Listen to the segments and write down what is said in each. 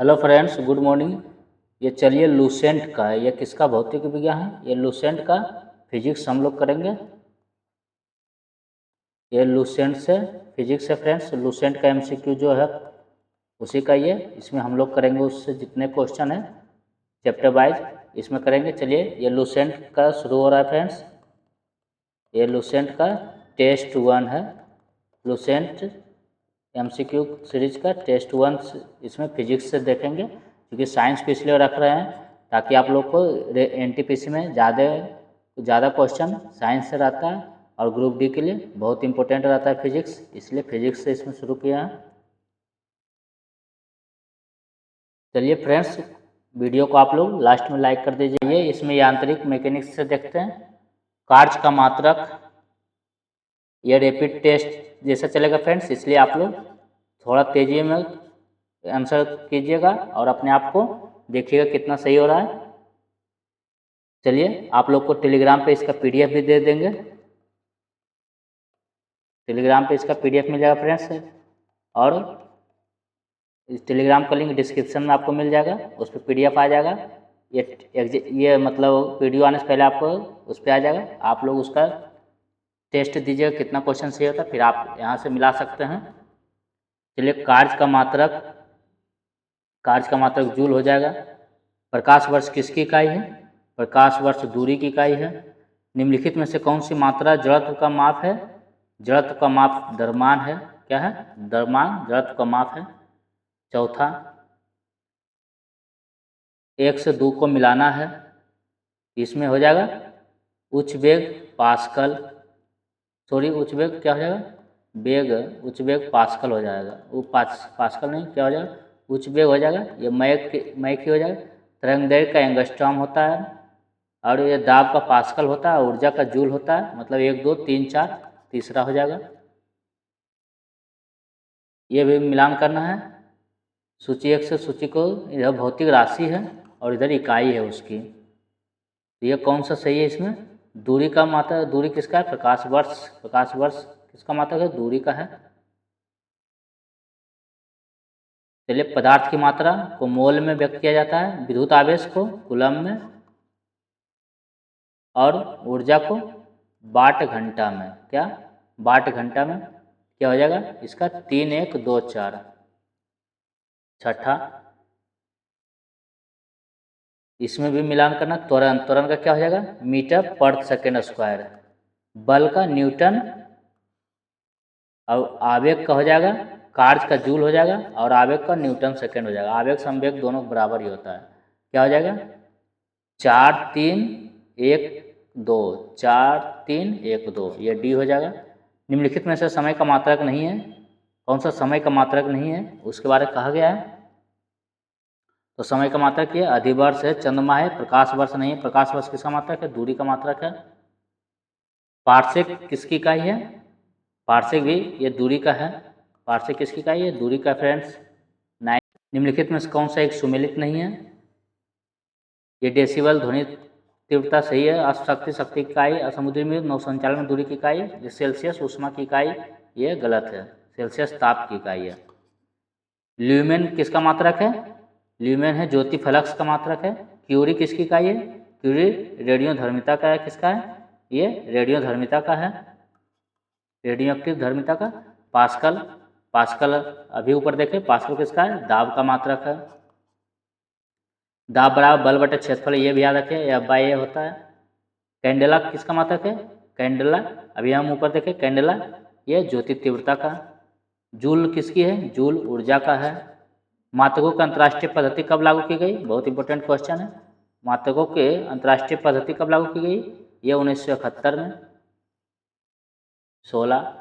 Hello friends, good morning. ये चलिए Lucent का है। ये किसका भौतिक विज्ञान है? ये लूसेंट का फिजिक्स हम लोग करेंगे। ये लूसेंट से फिजिक्स है फ्रेंड्स। लूसेंट का एमसीक्यू जो है उसी का ये, इसमें हम लोग करेंगे उससे जितने क्वेश्चन है चैप्टर वाइज इसमें करेंगे। चलिए ये लूसेंट का शुरू हो रहा है फ्रेंड्स। ये लूसेंट का टेस्ट 1 है। लूसेंट एमसीक्यू सीरीज का टेस्ट 1 इसमें फिजिक्स से देखेंगे, क्योंकि साइंस को इसलिए रख रहे हैं ताकि आप लोग को एनटीपीसी में ज़्यादा क्वेश्चन साइंस से रहता है और ग्रुप डी के लिए बहुत इंपॉर्टेंट रहता है फिजिक्स, इसलिए फिजिक्स से इसमें शुरू किया है। चलिए फ्रेंड्स, वीडियो को आप लोग लास्ट में लाइक कर दीजिए। इसमें यांत्रिक मैकेनिक्स से देखते हैं। कार्य का मात्रक, ये रैपिड टेस्ट जैसा चलेगा फ्रेंड्स, इसलिए आप लोग थोड़ा तेजी में आंसर कीजिएगा और अपने आप को देखिएगा कितना सही हो रहा है। चलिए आप लोग को टेलीग्राम पे इसका पीडीएफ भी दे देंगे। टेलीग्राम पे इसका पीडीएफ मिल जाएगा फ्रेंड्स, और इस टेलीग्राम का लिंक डिस्क्रिप्शन में आपको मिल जाएगा, उस पर पीडीएफ आ जाएगा। ये मतलब वीडियो आने से पहले आपको उस पर आ जाएगा। आप लोग उसका टेस्ट दीजिएगा कितना क्वेश्चन सही होता है, फिर आप यहाँ से मिला सकते हैं। चलिए कार्य का मात्रक जूल हो जाएगा। प्रकाश वर्ष किसकी इकाई है? प्रकाश वर्ष दूरी की इकाई है। निम्नलिखित में से कौन सी मात्रा जड़त्व का माप है? जड़त्व का माप द्रव्यमान है। क्या है? द्रव्यमान जड़त्व का माप है। चौथा, 1 से 2 को मिलाना है, इसमें हो जाएगा उच्च वेग पास्कल, उच्च वेग क्या हो जाएगा? उच्च वेग पास्कल हो जाएगा। वो पास्कल नहीं, क्या हो जाएगा? उच्च वेग हो जाएगा। ये मैक ही हो जाएगा। तरंग दैर्घ्य का एंगस्ट्रॉम होता है, और ये दाब का पास्कल होता है, ऊर्जा का जूल होता है। मतलब 1 2 3 4 तीसरा हो जाएगा। ये भी मिलान करना है। सूची 1 से सूची को, इधर भौतिक राशि है और इधर इकाई है उसकी। तो ये कौन सा सही है? इसमें दूरी का मात्रा, दूरी किसका है? प्रकाश वर्ष किसका मात्रक है? दूरी का है। चलिए पदार्थ की मात्रा को मोल में व्यक्त किया जाता है, विद्युत आवेश को कूलम में, और ऊर्जा को वाट घंटा में। क्या? वाट घंटा में। क्या हो जाएगा इसका? 3 1 2 4। छठा, इसमें भी मिलान करना। त्वरण का क्या हो जाएगा? मीटर पर सेकेंड स्क्वायर। बल का न्यूटन, और आवेग का हो जाएगा, कार्य का जूल हो जाएगा, और आवेग का न्यूटन सेकेंड हो जाएगा। आवेग संवेग दोनों बराबर ही होता है। क्या हो जाएगा? 4 3 1 2, 4 3 1 2, ये डी हो जाएगा। निम्नलिखित में से समय का मात्रक नहीं है। कौन सा समय का मात्रक नहीं है उसके बारे में कहा गया है? तो समय का मात्रक ये अधिवर्ष है, चंद्रमा है, प्रकाश वर्ष नहीं है। प्रकाश वर्ष किसका मात्रक है? दूरी का मात्रक है। पार्सेक किसकी इकाई है? पार्सेक भी ये दूरी का है। पार्सेक किसकी इकाई है? दूरी का फ्रेंड्स। 9। निम्नलिखित में से कौन सा एक सुमेलित नहीं है? ये डेसिबल ध्वनि तीव्रता सही है। शक्ति की इकाई, समुद्री में नौ संचालन में दूरी की इकाई, सेल्सियस उष्मा की इकाई, ये गलत है। सेल्सियस ताप की इकाई है। ल्यूमेन किसका मात्रक है? ल्यूमेन है ज्योति फ्लक्स का मात्रक है। क्यूरी किसकी इकाई है? क्यूरी रेडियो धर्मिता का है। किसका है? ये रेडियो धर्मिता का है, रेडियो एक्टिव धर्मिता का। पास्कल अभी ऊपर देखें, पास्कल किसका है? दाब का मात्रक है। दाब बराबर बल बटे क्षेत्रफल, ये भी याद रखें, F/A होता है। कैंडेला किसका मात्रक है? कैंडेला अभी हम ऊपर देखें, कैंडेला ये ज्योति तीव्रता का। जूल किसकी है? जूल ऊर्जा का है। मात्रकों की अंतर्राष्ट्रीय पद्धति कब लागू की गई? बहुत इंपॉर्टेंट क्वेश्चन है। मात्रकों के अंतर्राष्ट्रीय पद्धति कब लागू की गई? ये 1971 में। 16,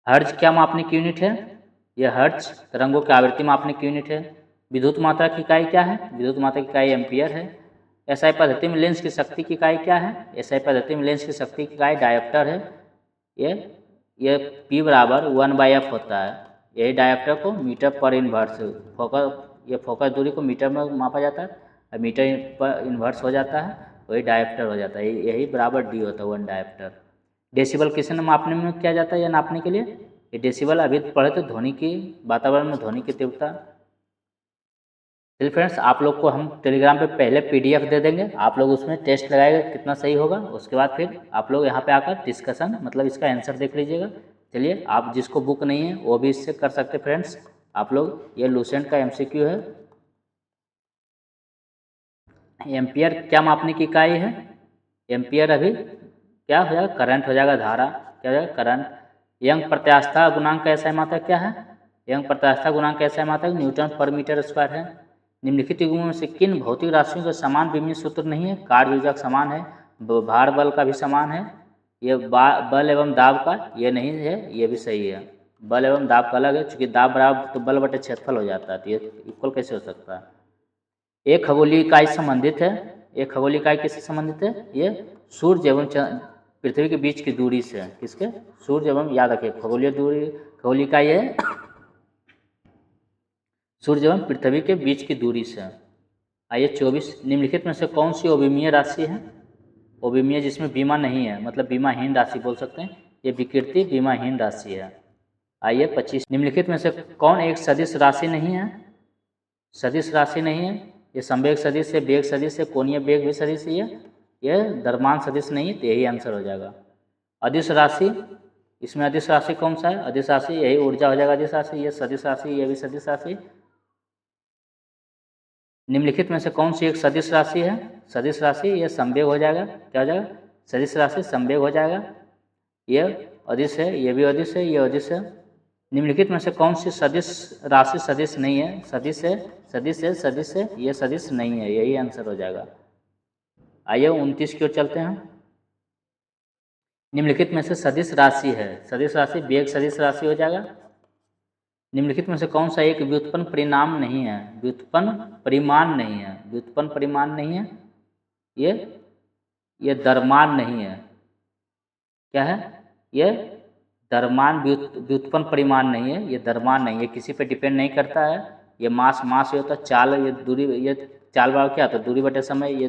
हर्ट्ज क्या मापने की यूनिट है? यह हर्ट्ज तरंगों की आवृत्ति मापने की यूनिट है। विद्युत मात्रा की इकाई क्या है? विद्युत मात्रा की इकाई एम्पियर है। एसआई पद्धति में लेंस की शक्ति की इकाई क्या है? एसआई पद्धति में लेंस की शक्ति की इकाई डायोप्टर है। ये P बराबर 1/f होता है। यही डायोप्टर को मीटर पर इन्वर्स, फोकस दूरी को मीटर में मापा जाता है, और मीटर पर इन्वर्स हो जाता है, वही डायोप्टर हो जाता है। यही बराबर D होता है, 1 डायोप्टर। डेसिबल किसे मापने में किया जाता है या नापने के लिए? ये डेसिबल अभी पढ़े थे, ध्वनि की, वातावरण में ध्वनि की तीव्रता। चलिए फ्रेंड्स, आप लोग को हम टेलीग्राम पे पहले PDF दे देंगे, आप लोग उसमें टेस्ट लगाएगा कितना सही होगा, उसके बाद फिर आप लोग यहाँ पे आकर डिस्कशन मतलब इसका आंसर देख लीजिएगा। चलिए, आप जिसको बुक नहीं है वो भी इससे कर सकते फ्रेंड्स। आप लोग ये लूसेंट का MCQ है। एम्पियर क्या मापने की इकाई है? एम्पियर अभी क्या हो जाएगा? करंट हो जाएगा, धारा क्या हो जाएगा? करंट। यंग प्रत्यास्थता गुणांक का SI मात्रक क्या है? यंग प्रत्यास्थता गुणांक का SI मात्रक न्यूटन पर मीटर स्क्वायर है। निम्नलिखित युग्मों में से किन भौतिक राशियों का समान विमीय सूत्र नहीं है? कार्य ऊर्जा समान है, भार बल का भी समान है, ये बल एवं दाब का ये नहीं है, ये भी सही है। बल एवं दाब का अलग है, चूँकि दाब बराबर तो बल बटे क्षेत्रफल हो जाता है, तो ये इक्वल कैसे हो सकता है? एक खगोलीय इकाई संबंधित है। एक खगोलीय इकाई किससे संबंधित है? ये सूर्य एवं पृथ्वी के बीच की दूरी से। किसके? सूर्य एवं, याद रखिए खगोलीय दूरी, खगोलीय इकाई है सूर्य एवं पृथ्वी के बीच की दूरी से। आइए 24, निम्नलिखित में से कौन सी अविमीय राशि है? अविमीय जिसमें बीमा नहीं है, मतलब बीमाहीन राशि बोल सकते हैं, ये विकृति बीमाहीन राशि है। आइए 25, निम्नलिखित में से कौन एक सदिश राशि नहीं है? सदिश राशि नहीं है, ये संवेग सदिश है, वेग सदिश है, कोणीय वेग भी सदिश है, ये द्रव्यमान सदिश नहीं है, तो यही आंसर हो जाएगा। अदिश राशि, इसमें अदिश राशि कौन सा है? अदिश राशि यही ऊर्जा हो जाएगा अदिश राशि। ये सदिश राशि, ये भी सदिश राशि। निम्नलिखित में से कौन सी एक सदिश राशि है? सदिश राशि ये संवेग हो जाएगा, क्या हो जाएगा? सदिश राशि संवेग हो जाएगा। ये अदिश है, ये भी अदिश है, ये अदिश है। निम्नलिखित में से कौन सी सदिश राशि सदिश नहीं है? सदिश है, सदिश है, सदिश है, ये सदिश नहीं है, यही आंसर हो जाएगा। आइए 29 की ओर चलते हैं। निम्नलिखित में से सदिश राशि है, सदिश राशि वेग सदिश राशि हो जाएगा। निम्नलिखित में से कौन सा एक व्युत्पन्न परिणाम नहीं है? व्युत्पन्न परिमाण नहीं है, व्युत्पन्न परिमाण नहीं है, ये द्रव्यमान नहीं है। क्या है? ये द्रव्यमान व्युत्पन्न परिमाण नहीं है, ये द्रव्यमान नहीं है, किसी पे डिपेंड नहीं करता है। ये मास ये होता है, चाल ये दूरी, ये चाल बराबर क्या होता है? दूरी बटे समय, ये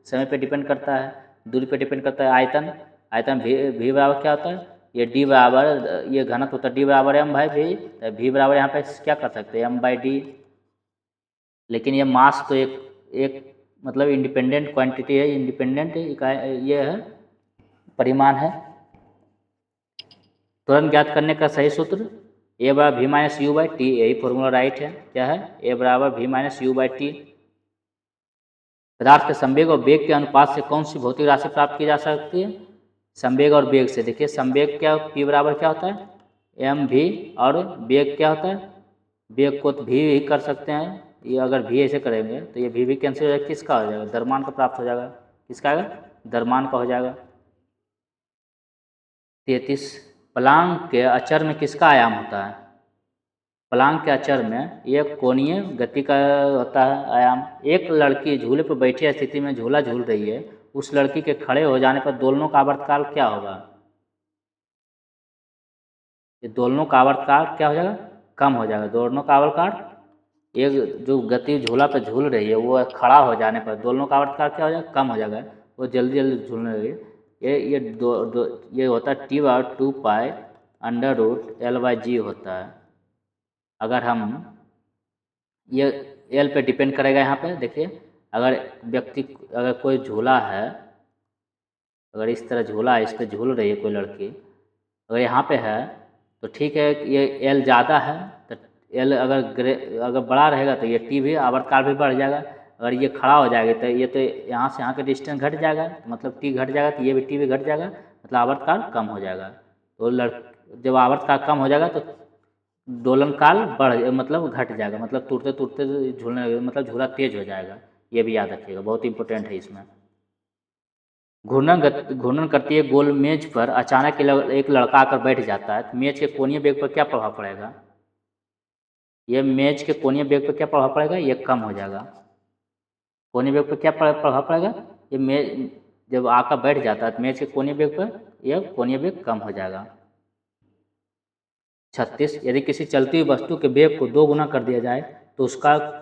समय पे डिपेंड करता है, दूरी पे डिपेंड करता है। आयतन, आयतन भी बराबर क्या होता है? ये D बराबर, ये घनत्व होता है D बराबर m/v, तो v बराबर यहाँ पे क्या कर सकते हैं? m/d। लेकिन ये मास तो एक मतलब इंडिपेंडेंट क्वांटिटी है, इंडिपेंडेंट इकाई, ये है परिमाण है। तुरंत ज्ञात करने का सही सूत्र A बराबर v minus you by T, यही फॉर्मूला राइट है। क्या है? A बराबर v minus you by T. पदार्थ के संवेग और वेग के अनुपात से कौन सी भौतिक राशि प्राप्त की जा सकती है? संवेग और वेग से। देखिए संवेग क्या, P बराबर क्या होता है? mv, और वेग क्या होता है? वेग को तो v ही कर सकते हैं, ये अगर v ऐसे करेंगे तो ये v कैंसिल हो जाएगा, किसका हो जाएगा? द्रव्यमान का प्राप्त हो जाएगा। किसका आएगा? द्रव्यमान का हो जाएगा। 33, प्लांक के अचर में किसका आयाम होता है? प्लांक के अचर में ये कोणीय गति का होता है आयाम। एक लड़की झूले पर बैठी स्थिति में झूला झूल रही है, उस लड़की के खड़े हो जाने पर दोलनों का आवर्तकाल क्या होगा? ये दोलनों का आवर्तकाल क्या हो जाएगा? कम हो जाएगा। दोलनों का आवर्तकाल, एक जो गति झूला पे झूल रही है वो खड़ा हो जाने पर दोलनों का आवर्तकाल क्या हो जाएगा? कम हो जाएगा, वो जल्दी जल्दी झूलने लगी। ये होता है T/2π√L/g होता है। अगर हम ये L पे डिपेंड करेगा, यहाँ पे देखिए, अगर कोई झूला है, अगर इस तरह झूला है, इस पर झूल रही है कोई लड़की, अगर यहाँ पे है तो ठीक है, ये L ज़्यादा है तो L अगर बड़ा रहेगा तो ये T भी आवर्तकाल भी बढ़ जाएगा। अगर ये खड़ा हो जाएगा तो ये तो यहाँ से यहाँ का डिस्टेंस घट जाएगा, मतलब T घट जाएगा तो ये भी T भी घट जाएगा, मतलब आवर्तकाल कम हो जाएगा। तो जब आवर्तकाल कम हो जाएगा तो दोलन काल मतलब घट जाएगा, मतलब टूटते टूटते झूलने लगेगा, मतलब झूला तेज हो जाएगा। ये भी याद रखिएगा, बहुत इंपॉर्टेंट है इसमें। घूर्णन करती है गोल मेज पर अचानक एक लड़का आकर बैठ जाता है, तो मेज के कोणीय वेग पर क्या प्रभाव पड़ेगा? ये मेज के कोणीय वेग पर क्या प्रभाव पड़ेगा? ये कम हो जाएगा। कोणीय वेग पर क्या प्रभाव पड़ेगा? ये मेज जब आकर बैठ जाता है तो मेज के कोणीय वेग पर यह कोणीय वेग कम हो जाएगा। 36, यदि किसी चलती हुई वस्तु के वेग को 2 गुना कर दिया जाए तो उसका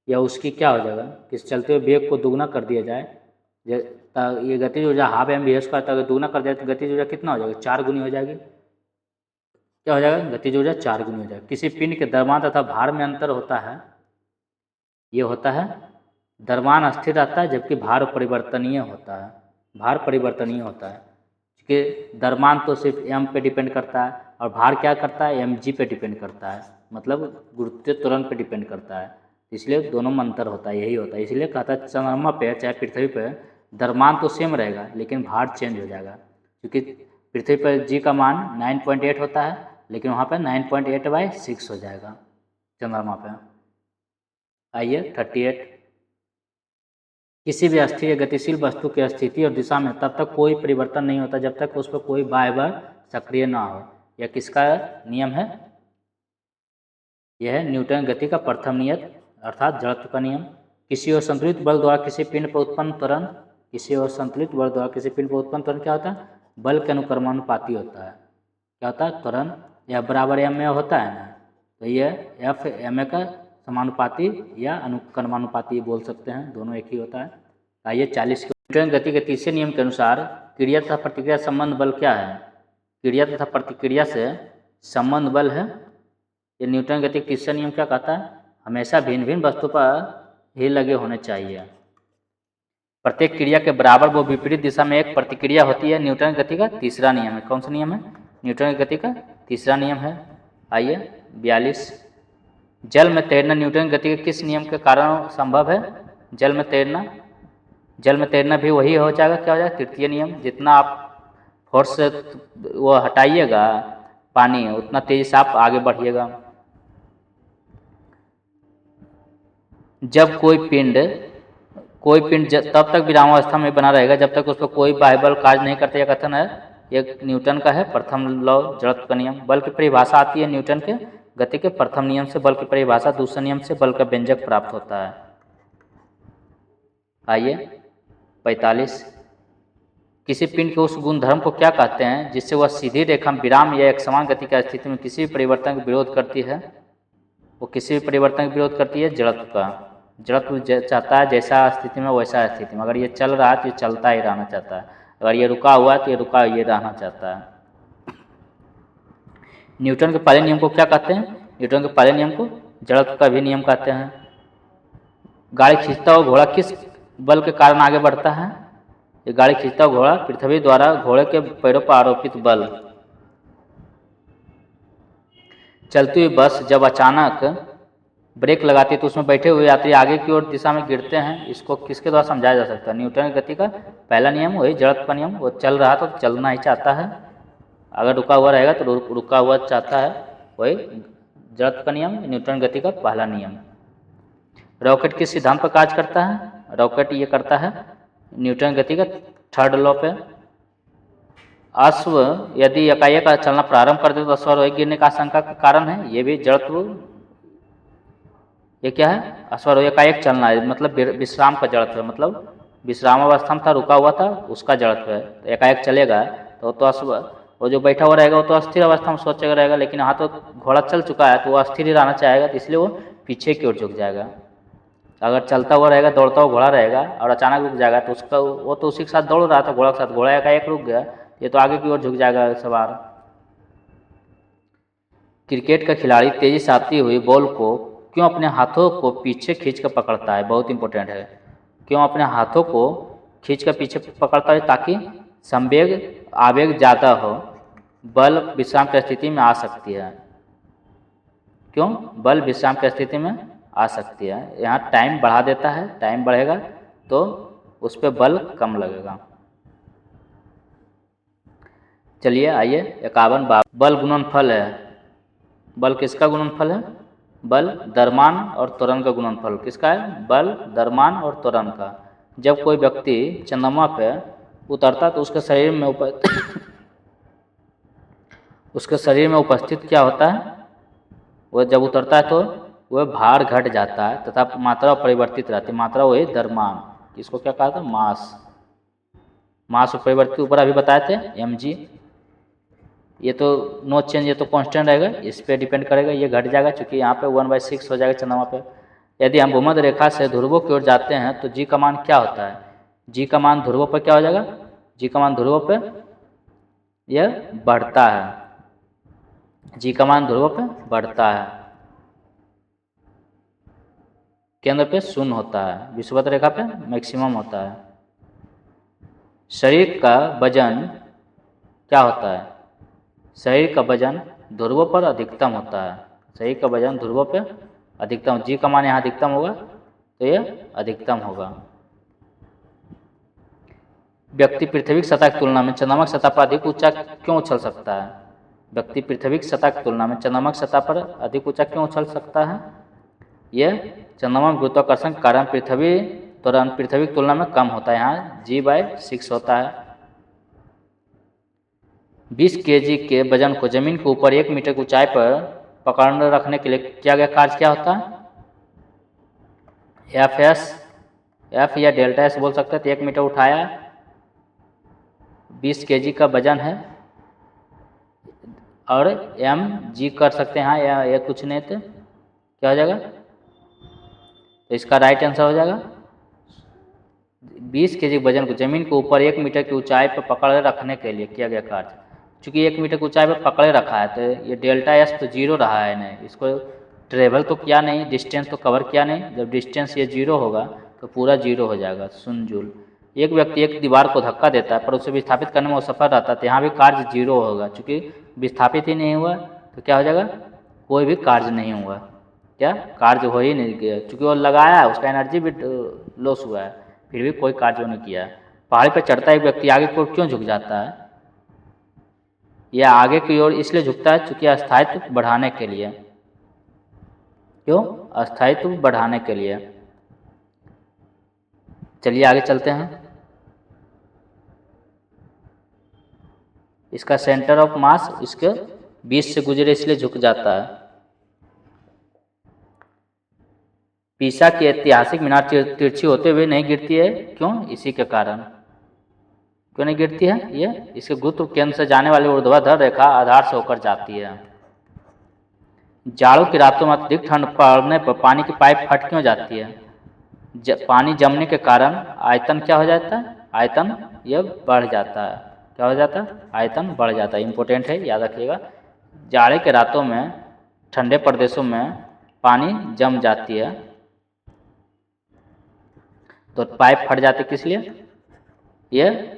या उसकी क्या हो जाएगा? किसी चलते हुए वेग को दोगुना कर दिया जाए, ये गतिज ऊर्जा हाफ mv² का, अगर दोगुना कर दिया तो गतिज ऊर्जा कितना हो जाएगा? 4 गुनी हो जाएगी। क्या हो जाएगा? गतिज ऊर्जा 4 गुनी हो जाएगी। किसी पिंड के द्रव्यमान तथा भार में अंतर होता है, ये होता है द्रव्यमान स्थिर रहता है, जबकि भार परिवर्तनीय होता है। भार परिवर्तनीय होता है क्योंकि द्रव्यमान तो सिर्फ m पे डिपेंड करता है और भार क्या करता है, mg पे डिपेंड करता है, मतलब गुरुत्वीय त्वरण पे डिपेंड करता है। इसलिए दोनों में अंतर होता है, यही होता है। इसलिए कहता है चंद्रमा पे चाहे पृथ्वी पे द्रव्यमान तो सेम रहेगा लेकिन भार चेंज हो जाएगा, क्योंकि पृथ्वी पर g का मान 9.8 होता है लेकिन वहाँ पे 9.8/6 हो जाएगा चंद्रमा पे। आइए 38, किसी भी अस्थिर या गतिशील वस्तु की स्थिति और दिशा में तब तक कोई परिवर्तन नहीं होता जब तक उस पर कोई बाह्य बल सक्रिय ना हो। यह किसका नियम है? यह है न्यूटन गति का प्रथम नियम अर्थात जड़त्व का नियम। किसी और संतुलित बल द्वारा किसी पिंड पर उत्पन्न त्वरण, किसी और संतुलित बल द्वारा किसी पिंड पर उत्पन्न त्वरण क्या होता है? बल के अनुक्रमानुपाती होता है। क्या होता है? त्वरण या बराबर एम ए होता है ना, तो ये एफ एम ए का समानुपाती या अनुक्रमानुपाती बोल सकते हैं, दोनों एक ही होता है। आइए 40, न्यूटन गति के तीसरे नियम के अनुसार क्रिया तथा प्रतिक्रिया संबंध बल क्या है? क्रिया तथा प्रतिक्रिया से संबंध बल है। ये न्यूटन गति के तीसरा नियम क्या कहता है? हमेशा भिन्न भिन्न वस्तु पर ही लगे होने चाहिए। प्रत्येक क्रिया के बराबर व विपरीत दिशा में एक प्रतिक्रिया होती है। न्यूटन गति का तीसरा नियम है। कौन सा नियम है? न्यूटन गति का तीसरा नियम है। आइए 42, जल में तैरना न्यूटन गति के किस नियम के कारण संभव है? जल में तैरना भी वही हो जाएगा, क्या हो जाएगा? तृतीय नियम। जितना आप फोर्स से वो हटाइएगा पानी उतना तेजी से आप आगे बढ़िएगा। जब कोई पिंड तब तक विरामावस्था में बना रहेगा जब तक उस पर कोई बाह्य बल कार्य नहीं करता। यह कथन है, यह न्यूटन का है प्रथम लॉ जड़त्व का नियम। बल की परिभाषा आती है न्यूटन के गति के प्रथम नियम से। बल की परिभाषा दूसरे नियम से बल का व्यंजक प्राप्त होता है। आइए 45, किसी पिंड के उस गुणधर्म को क्या कहते हैं जिससे वह सीधी रेखा में विराम या एक समान गति की स्थिति में किसी भी परिवर्तन का विरोध करती है? वो किसी भी परिवर्तन का विरोध करती है जड़त्व का। जड़त्व चाहता है जैसा स्थिति में वैसा स्थिति में। अगर ये चल रहा है तो ये चलता ही रहना चाहता है, अगर ये रुका हुआ है तो ये रुका ये रहना चाहता है। न्यूटन के पहले नियम को क्या कहते हैं? न्यूटन के पहले नियम को जड़त्व का भी नियम कहते हैं। गाड़ी खींचता हुआ घोड़ा किस बल के कारण आगे बढ़ता है? ये गाड़ी खींचता हुआ घोड़ा पृथ्वी द्वारा घोड़े के पैरों पर आरोपित बल। चलती हुई बस जब अचानक ब्रेक लगाती है तो उसमें बैठे हुए यात्री आगे की ओर दिशा में गिरते हैं। इसको किसके द्वारा समझाया जा सकता है? न्यूटन की गति का पहला नियम वही जड़त्व का नियम। वो चल रहा तो चलना ही चाहता है, अगर रुका हुआ रहेगा तो रुका हुआ चाहता है, वही जड़त्व का नियम, न्यूटन गति का पहला नियम। रॉकेट किस सिद्धांत पर कार्य करता है? रॉकेट ये करता है न्यूटन गति का थर्ड लॉ पे। अश्व यदि एकाएक चलना प्रारंभ कर दे तो अश्वारोही गिरने का आशंका का कारण है। ये भी जड़त्व, ये क्या है? अश्वारोही एकाएक चलना है, मतलब विश्राम का जड़त्व है, मतलब विश्राम अवस्था में था, रुका हुआ था, उसका जड़त्व है। तो एकाएक चलेगा तो अश्व, वो जो बैठा हुआ रहेगा वो तो अस्थिर अवस्था में सोचेगा रहेगा, लेकिन यहाँ तो घोड़ा चल चुका है तो वो अस्थिर ही रहना चाहेगा, तो इसलिए वो पीछे की ओर झुक जाएगा। अगर चलता हुआ रहेगा, दौड़ता हुआ घोड़ा रहेगा और अचानक रुक जाएगा तो उसका, वो तो उसी के साथ दौड़ रहा था घोड़ा के साथ, घोड़ा एकाएक रुक गया, ये तो आगे की ओर झुक जाएगा सवार। क्रिकेट का खिलाड़ी तेजी से आती हुई बॉल को क्यों अपने हाथों को पीछे खींच कर पकड़ता है? बहुत इंपॉर्टेंट है। क्यों अपने हाथों को खींच कर पीछे पकड़ता है? ताकि संवेग आवेग ज़्यादा हो, बल विश्राम की स्थिति में आ सकती है। क्यों? बल विश्राम की स्थिति में आ सकती है। यहाँ टाइम बढ़ा देता है, टाइम बढ़ेगा तो उस पर बल कम लगेगा। चलिए आइए 51, बल गुणनफल है। बल किसका गुणनफल है? बल द्रव्यमान और त्वरण का गुणनफल। किसका है? बल द्रव्यमान और त्वरण का। जब कोई व्यक्ति चंद्रमा पे उतरता तो उसके शरीर में उसके शरीर में उपस्थित क्या होता है? वह जब उतरता है तो वह भार घट जाता है तथा मात्रा परिवर्तित रहती है। मात्रा वही द्रव्यमान, इसको क्या कहा था? मास परिवर्तित ऊपर अभी बताए थे mg। ये तो नो चेंज, ये तो कांस्टेंट रहेगा, इस पे डिपेंड करेगा, ये घट जाएगा क्योंकि यहाँ पे 1/6 हो जाएगा चंद्रमा पे। यदि हम भूमध्य रेखा से ध्रुवों की ओर जाते हैं तो जी का मान क्या होता है? जी का मान ध्रुवों पर क्या हो जाएगा? जी का मान ध्रुवों पे यह बढ़ता है, जी का मान ध्रुवों पे बढ़ता है। केंद्र पे शून्य होता है, विषुवत रेखा पे मैक्सिमम होता है। शरीर का वजन क्या होता है? शरीर का वजन ध्रुवों पर अधिकतम होता है। शरीर का वजन ध्रुवों पे अधिकतम, जी का मान यहाँ अधिकतम होगा तो ये अधिकतम होगा। व्यक्ति पृथ्वी की सतह की तुलना में चंद्रमा की सतह पर अधिक ऊंचा क्यों उछल सकता है? व्यक्ति पृथ्वी की सतह की तुलना में चंद्रमा की सतह पर अधिक ऊंचा क्यों उछल सकता है? यह चंद्रमा में गुरुत्वाकर्षण के कारण पृथ्वी तुरंत पृथ्वी की तुलना में कम होता है, यहाँ g/6 होता है। 20 kg के वजन को जमीन के ऊपर 1 मीटर की ऊंचाई पर पकड़ रखने के लिए किया गया कार्य क्या होता है? एफ या डेल्टा एस बोल सकते हैं। तो 1 मीटर उठाया, 20 kg का वजन है, और mg कर सकते हैं यहाँ, या कुछ नहीं तो क्या हो जाएगा? तो इसका राइट आंसर हो जाएगा 20 kg वजन को जमीन के ऊपर 1 मीटर की ऊंचाई पर पकड़े रखने के लिए किया गया कार्य। चूँकि 1 मीटर की ऊंचाई पर पकड़े रखा है तो ये डेल्टा एस तो 0 रहा है नहीं, इसको ट्रेवल तो किया नहीं, डिस्टेंस तो कवर किया नहीं। जब डिस्टेंस ये 0 होगा तो पूरा 0 हो जाएगा, 0 जूल। एक व्यक्ति एक दीवार को धक्का देता है पर उसे विस्थापित करने में असफल रहता है तो यहाँ भी कार्य 0 होगा। चूँकि विस्थापित ही नहीं हुआ तो क्या हो जाएगा? कोई भी कार्य नहीं हुआ। क्या कार्य हो ही नहीं गया, चूँकि वो लगाया है, उसका एनर्जी भी लॉस हुआ है, फिर भी कोई कार्य नहीं किया है। पहाड़ी पर चढ़ता एक व्यक्ति आगे की ओर क्यों झुक जाता है? यह आगे की ओर इसलिए झुकता है चूँकि अस्थायित्व बढ़ाने के लिए। क्यों? अस्थायित्व बढ़ाने के लिए। चलिए आगे चलते हैं। इसका सेंटर ऑफ मास इसके बीच से गुजरे इसलिए झुक जाता है। पीसा की ऐतिहासिक मीनार तिरछी होते हुए नहीं गिरती है, क्यों? इसी के कारण। क्यों नहीं गिरती है? ये इसके गुरुत्व केंद्र से जाने वाली ऊर्ध्वाधर रेखा आधार से होकर जाती है। जाड़ों की रातों में अत्यधिक ठंड पड़ने पर पानी की पाइप फट क्यों जाती है? पानी जमने के कारण आयतन क्या हो जाता है? आयतन यह बढ़ जाता है। क्या हो जाता है? आयतन बढ़ जाता है। इम्पोर्टेंट है, याद रखिएगा। जाड़े के रातों में ठंडे प्रदेशों में पानी जम जाती है तो पाइप फट जाती, किस लिए? यह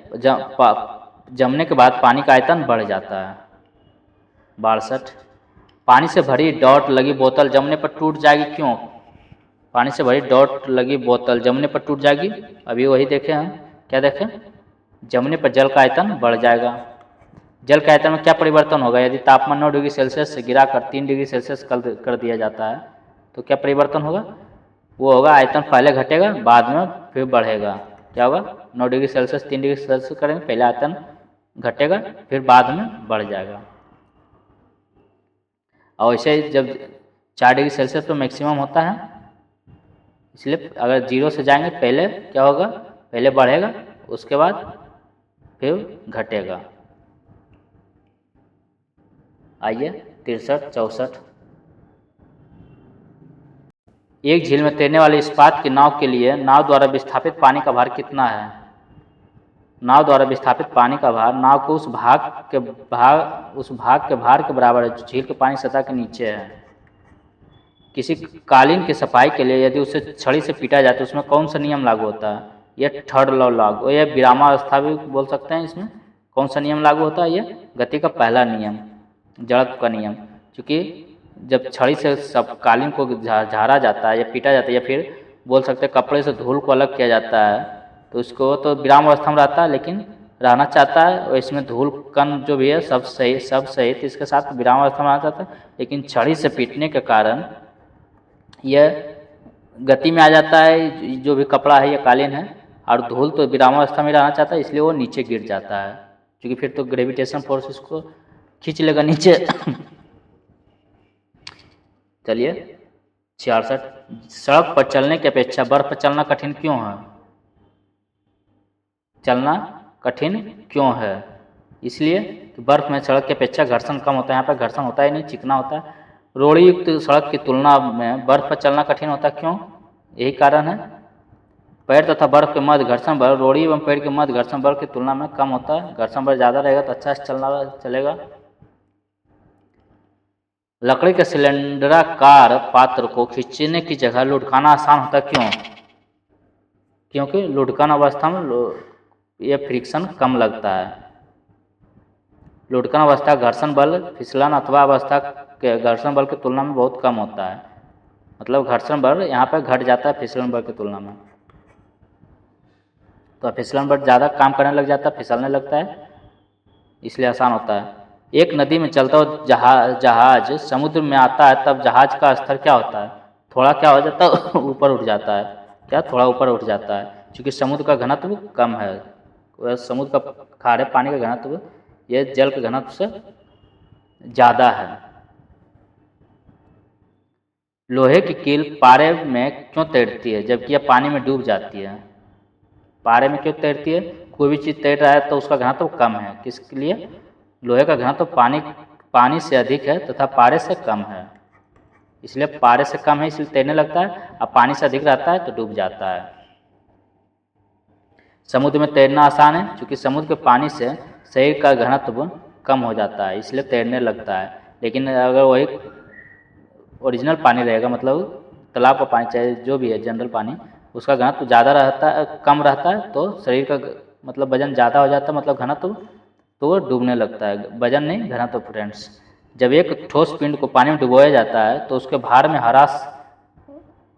जमने के बाद पानी का आयतन बढ़ जाता है। 62 पानी से भरी डॉट लगी बोतल जमने पर टूट जाएगी, क्यों? पानी से भरी डॉट लगी बोतल जमने पर टूट जाएगी। अभी वही देखें हम, क्या देखें? जमने पर जल का आयतन बढ़ जाएगा। जल के आयतन में क्या परिवर्तन होगा? यदि तापमान 9 डिग्री सेल्सियस से गिराकर 3 डिग्री सेल्सियस कर दिया जाता है तो क्या परिवर्तन होगा? वो होगा आयतन पहले घटेगा बाद में फिर बढ़ेगा। क्या होगा? 9 डिग्री सेल्सियस 3 डिग्री सेल्सियस करेंगे, पहले आयतन घटेगा फिर बाद में बढ़ जाएगा। और ऐसे जब 4 डिग्री सेल्सियस पर मैक्सिमम होता है, इसलिए अगर 0 से जाएंगे पहले क्या होगा? पहले बढ़ेगा उसके बाद फिर घटेगा। आइए 63 64 एक झील में तैरने वाली इस्पात की नाव के लिए नाव द्वारा विस्थापित पानी का भार कितना है? नाव द्वारा विस्थापित पानी का भार नाव को उस भाग के भार के बराबर है जो झील के पानी सतह के नीचे है। किसी कालीन की सफाई के लिए यदि उसे छड़ी से पीटा जाए तो उसमें कौन सा नियम लागू होता है? यह थर्ड लॉ लागू, यह विरामावस्था भी बोल सकते हैं। इसमें कौन सा नियम लागू होता है? यह गति का पहला नियम, जड़त्व का नियम। क्योंकि जब छड़ी से सब कालीन को झाड़ा जाता है या पीटा जाता है या फिर बोल सकते हैं कपड़े से धूल को अलग किया जाता है तो उसको तो विराम अवस्था में रहता है लेकिन रहना चाहता है, और इसमें धूल कण जो भी है सब सही तो इसके साथ विराम अवस्था में रहना चाहता है, लेकिन छड़ी से पीटने के कारण यह गति में आ जाता है जो भी कपड़ा है या कालीन है, और धूल तो विराम अवस्था में रहना चाहता है इसलिए वो नीचे गिर जाता है, क्योंकि फिर तो ग्रेविटेशन फोर्स इसको खींच लेगा नीचे। चलिए 66 सड़क पर चलने की अपेक्षा बर्फ पर चलना कठिन क्यों है? चलना कठिन क्यों है? इसलिए कि बर्फ में सड़क की अपेक्षा घर्षण कम होता है। यहाँ पर घर्षण होता ही नहीं, चिकना होता है। रोड़ी युक्त सड़क की तुलना में बर्फ पर चलना कठिन होता है, क्यों? यही कारण है। पैर तथा बर्फ के मध्य घर्षण बल रोड़ी एवं पैर के मध्य घर्षण बल की तुलना में कम होता है। घर्षण बल ज़्यादा रहेगा तो अच्छा से चलेगा। लकड़ी के सिलेंडराकार पात्र को खींचने की जगह लुढ़काना आसान होता है, क्यों? क्योंकि लुढ़कन अवस्था में ये फ्रिक्शन कम लगता है। लुढ़कन अवस्था घर्षण बल फिसलन अथवा अवस्था के घर्षण बल की तुलना में बहुत कम होता है। मतलब घर्षण बल यहाँ पर घट जाता है फिसलन बल की तुलना में। तो फिसलन बल ज़्यादा काम करने लग जाता है, फिसलने लगता है, इसलिए आसान होता है। एक नदी में चलता हुआ जहाज समुद्र में आता है, तब जहाज का स्तर क्या होता है? थोड़ा क्या हो जाता है ऊपर उठ जाता है। क्या? थोड़ा ऊपर उठ जाता है, क्योंकि समुद्र का घनत्व कम है। वह समुद्र का खारे पानी का घनत्व ये जल के घनत्व से ज़्यादा है। लोहे की कील पारे में क्यों तैरती है जबकि यह पानी में डूब जाती है? पारे में क्यों तैरती है? कोई भी चीज़ तैर रहा है तो उसका घनत्व कम है। किसके लिए? लोहे का घनत्व पानी से अधिक है तथा पारे से कम है, इसलिए पारे से कम है इसलिए तैरने लगता है। अब पानी से अधिक रहता है तो डूब जाता है। समुद्र में तैरना आसान है क्योंकि समुद्र के पानी से शरीर का घनत्व कम हो जाता है, इसलिए तैरने लगता है। लेकिन अगर वही ओरिजिनल पानी रहेगा, मतलब तालाब का पानी चाहे जो भी है जनरल पानी, उसका घनत्व ज़्यादा रहता है, कम रहता है, तो शरीर का मतलब वजन ज़्यादा हो जाता है, मतलब घनत्व, तो वो डूबने लगता है। वजन नहीं, घनत्व फ्रेंड्स। जब एक ठोस पिंड को पानी में डुबोया जाता है तो उसके भार में ह्रास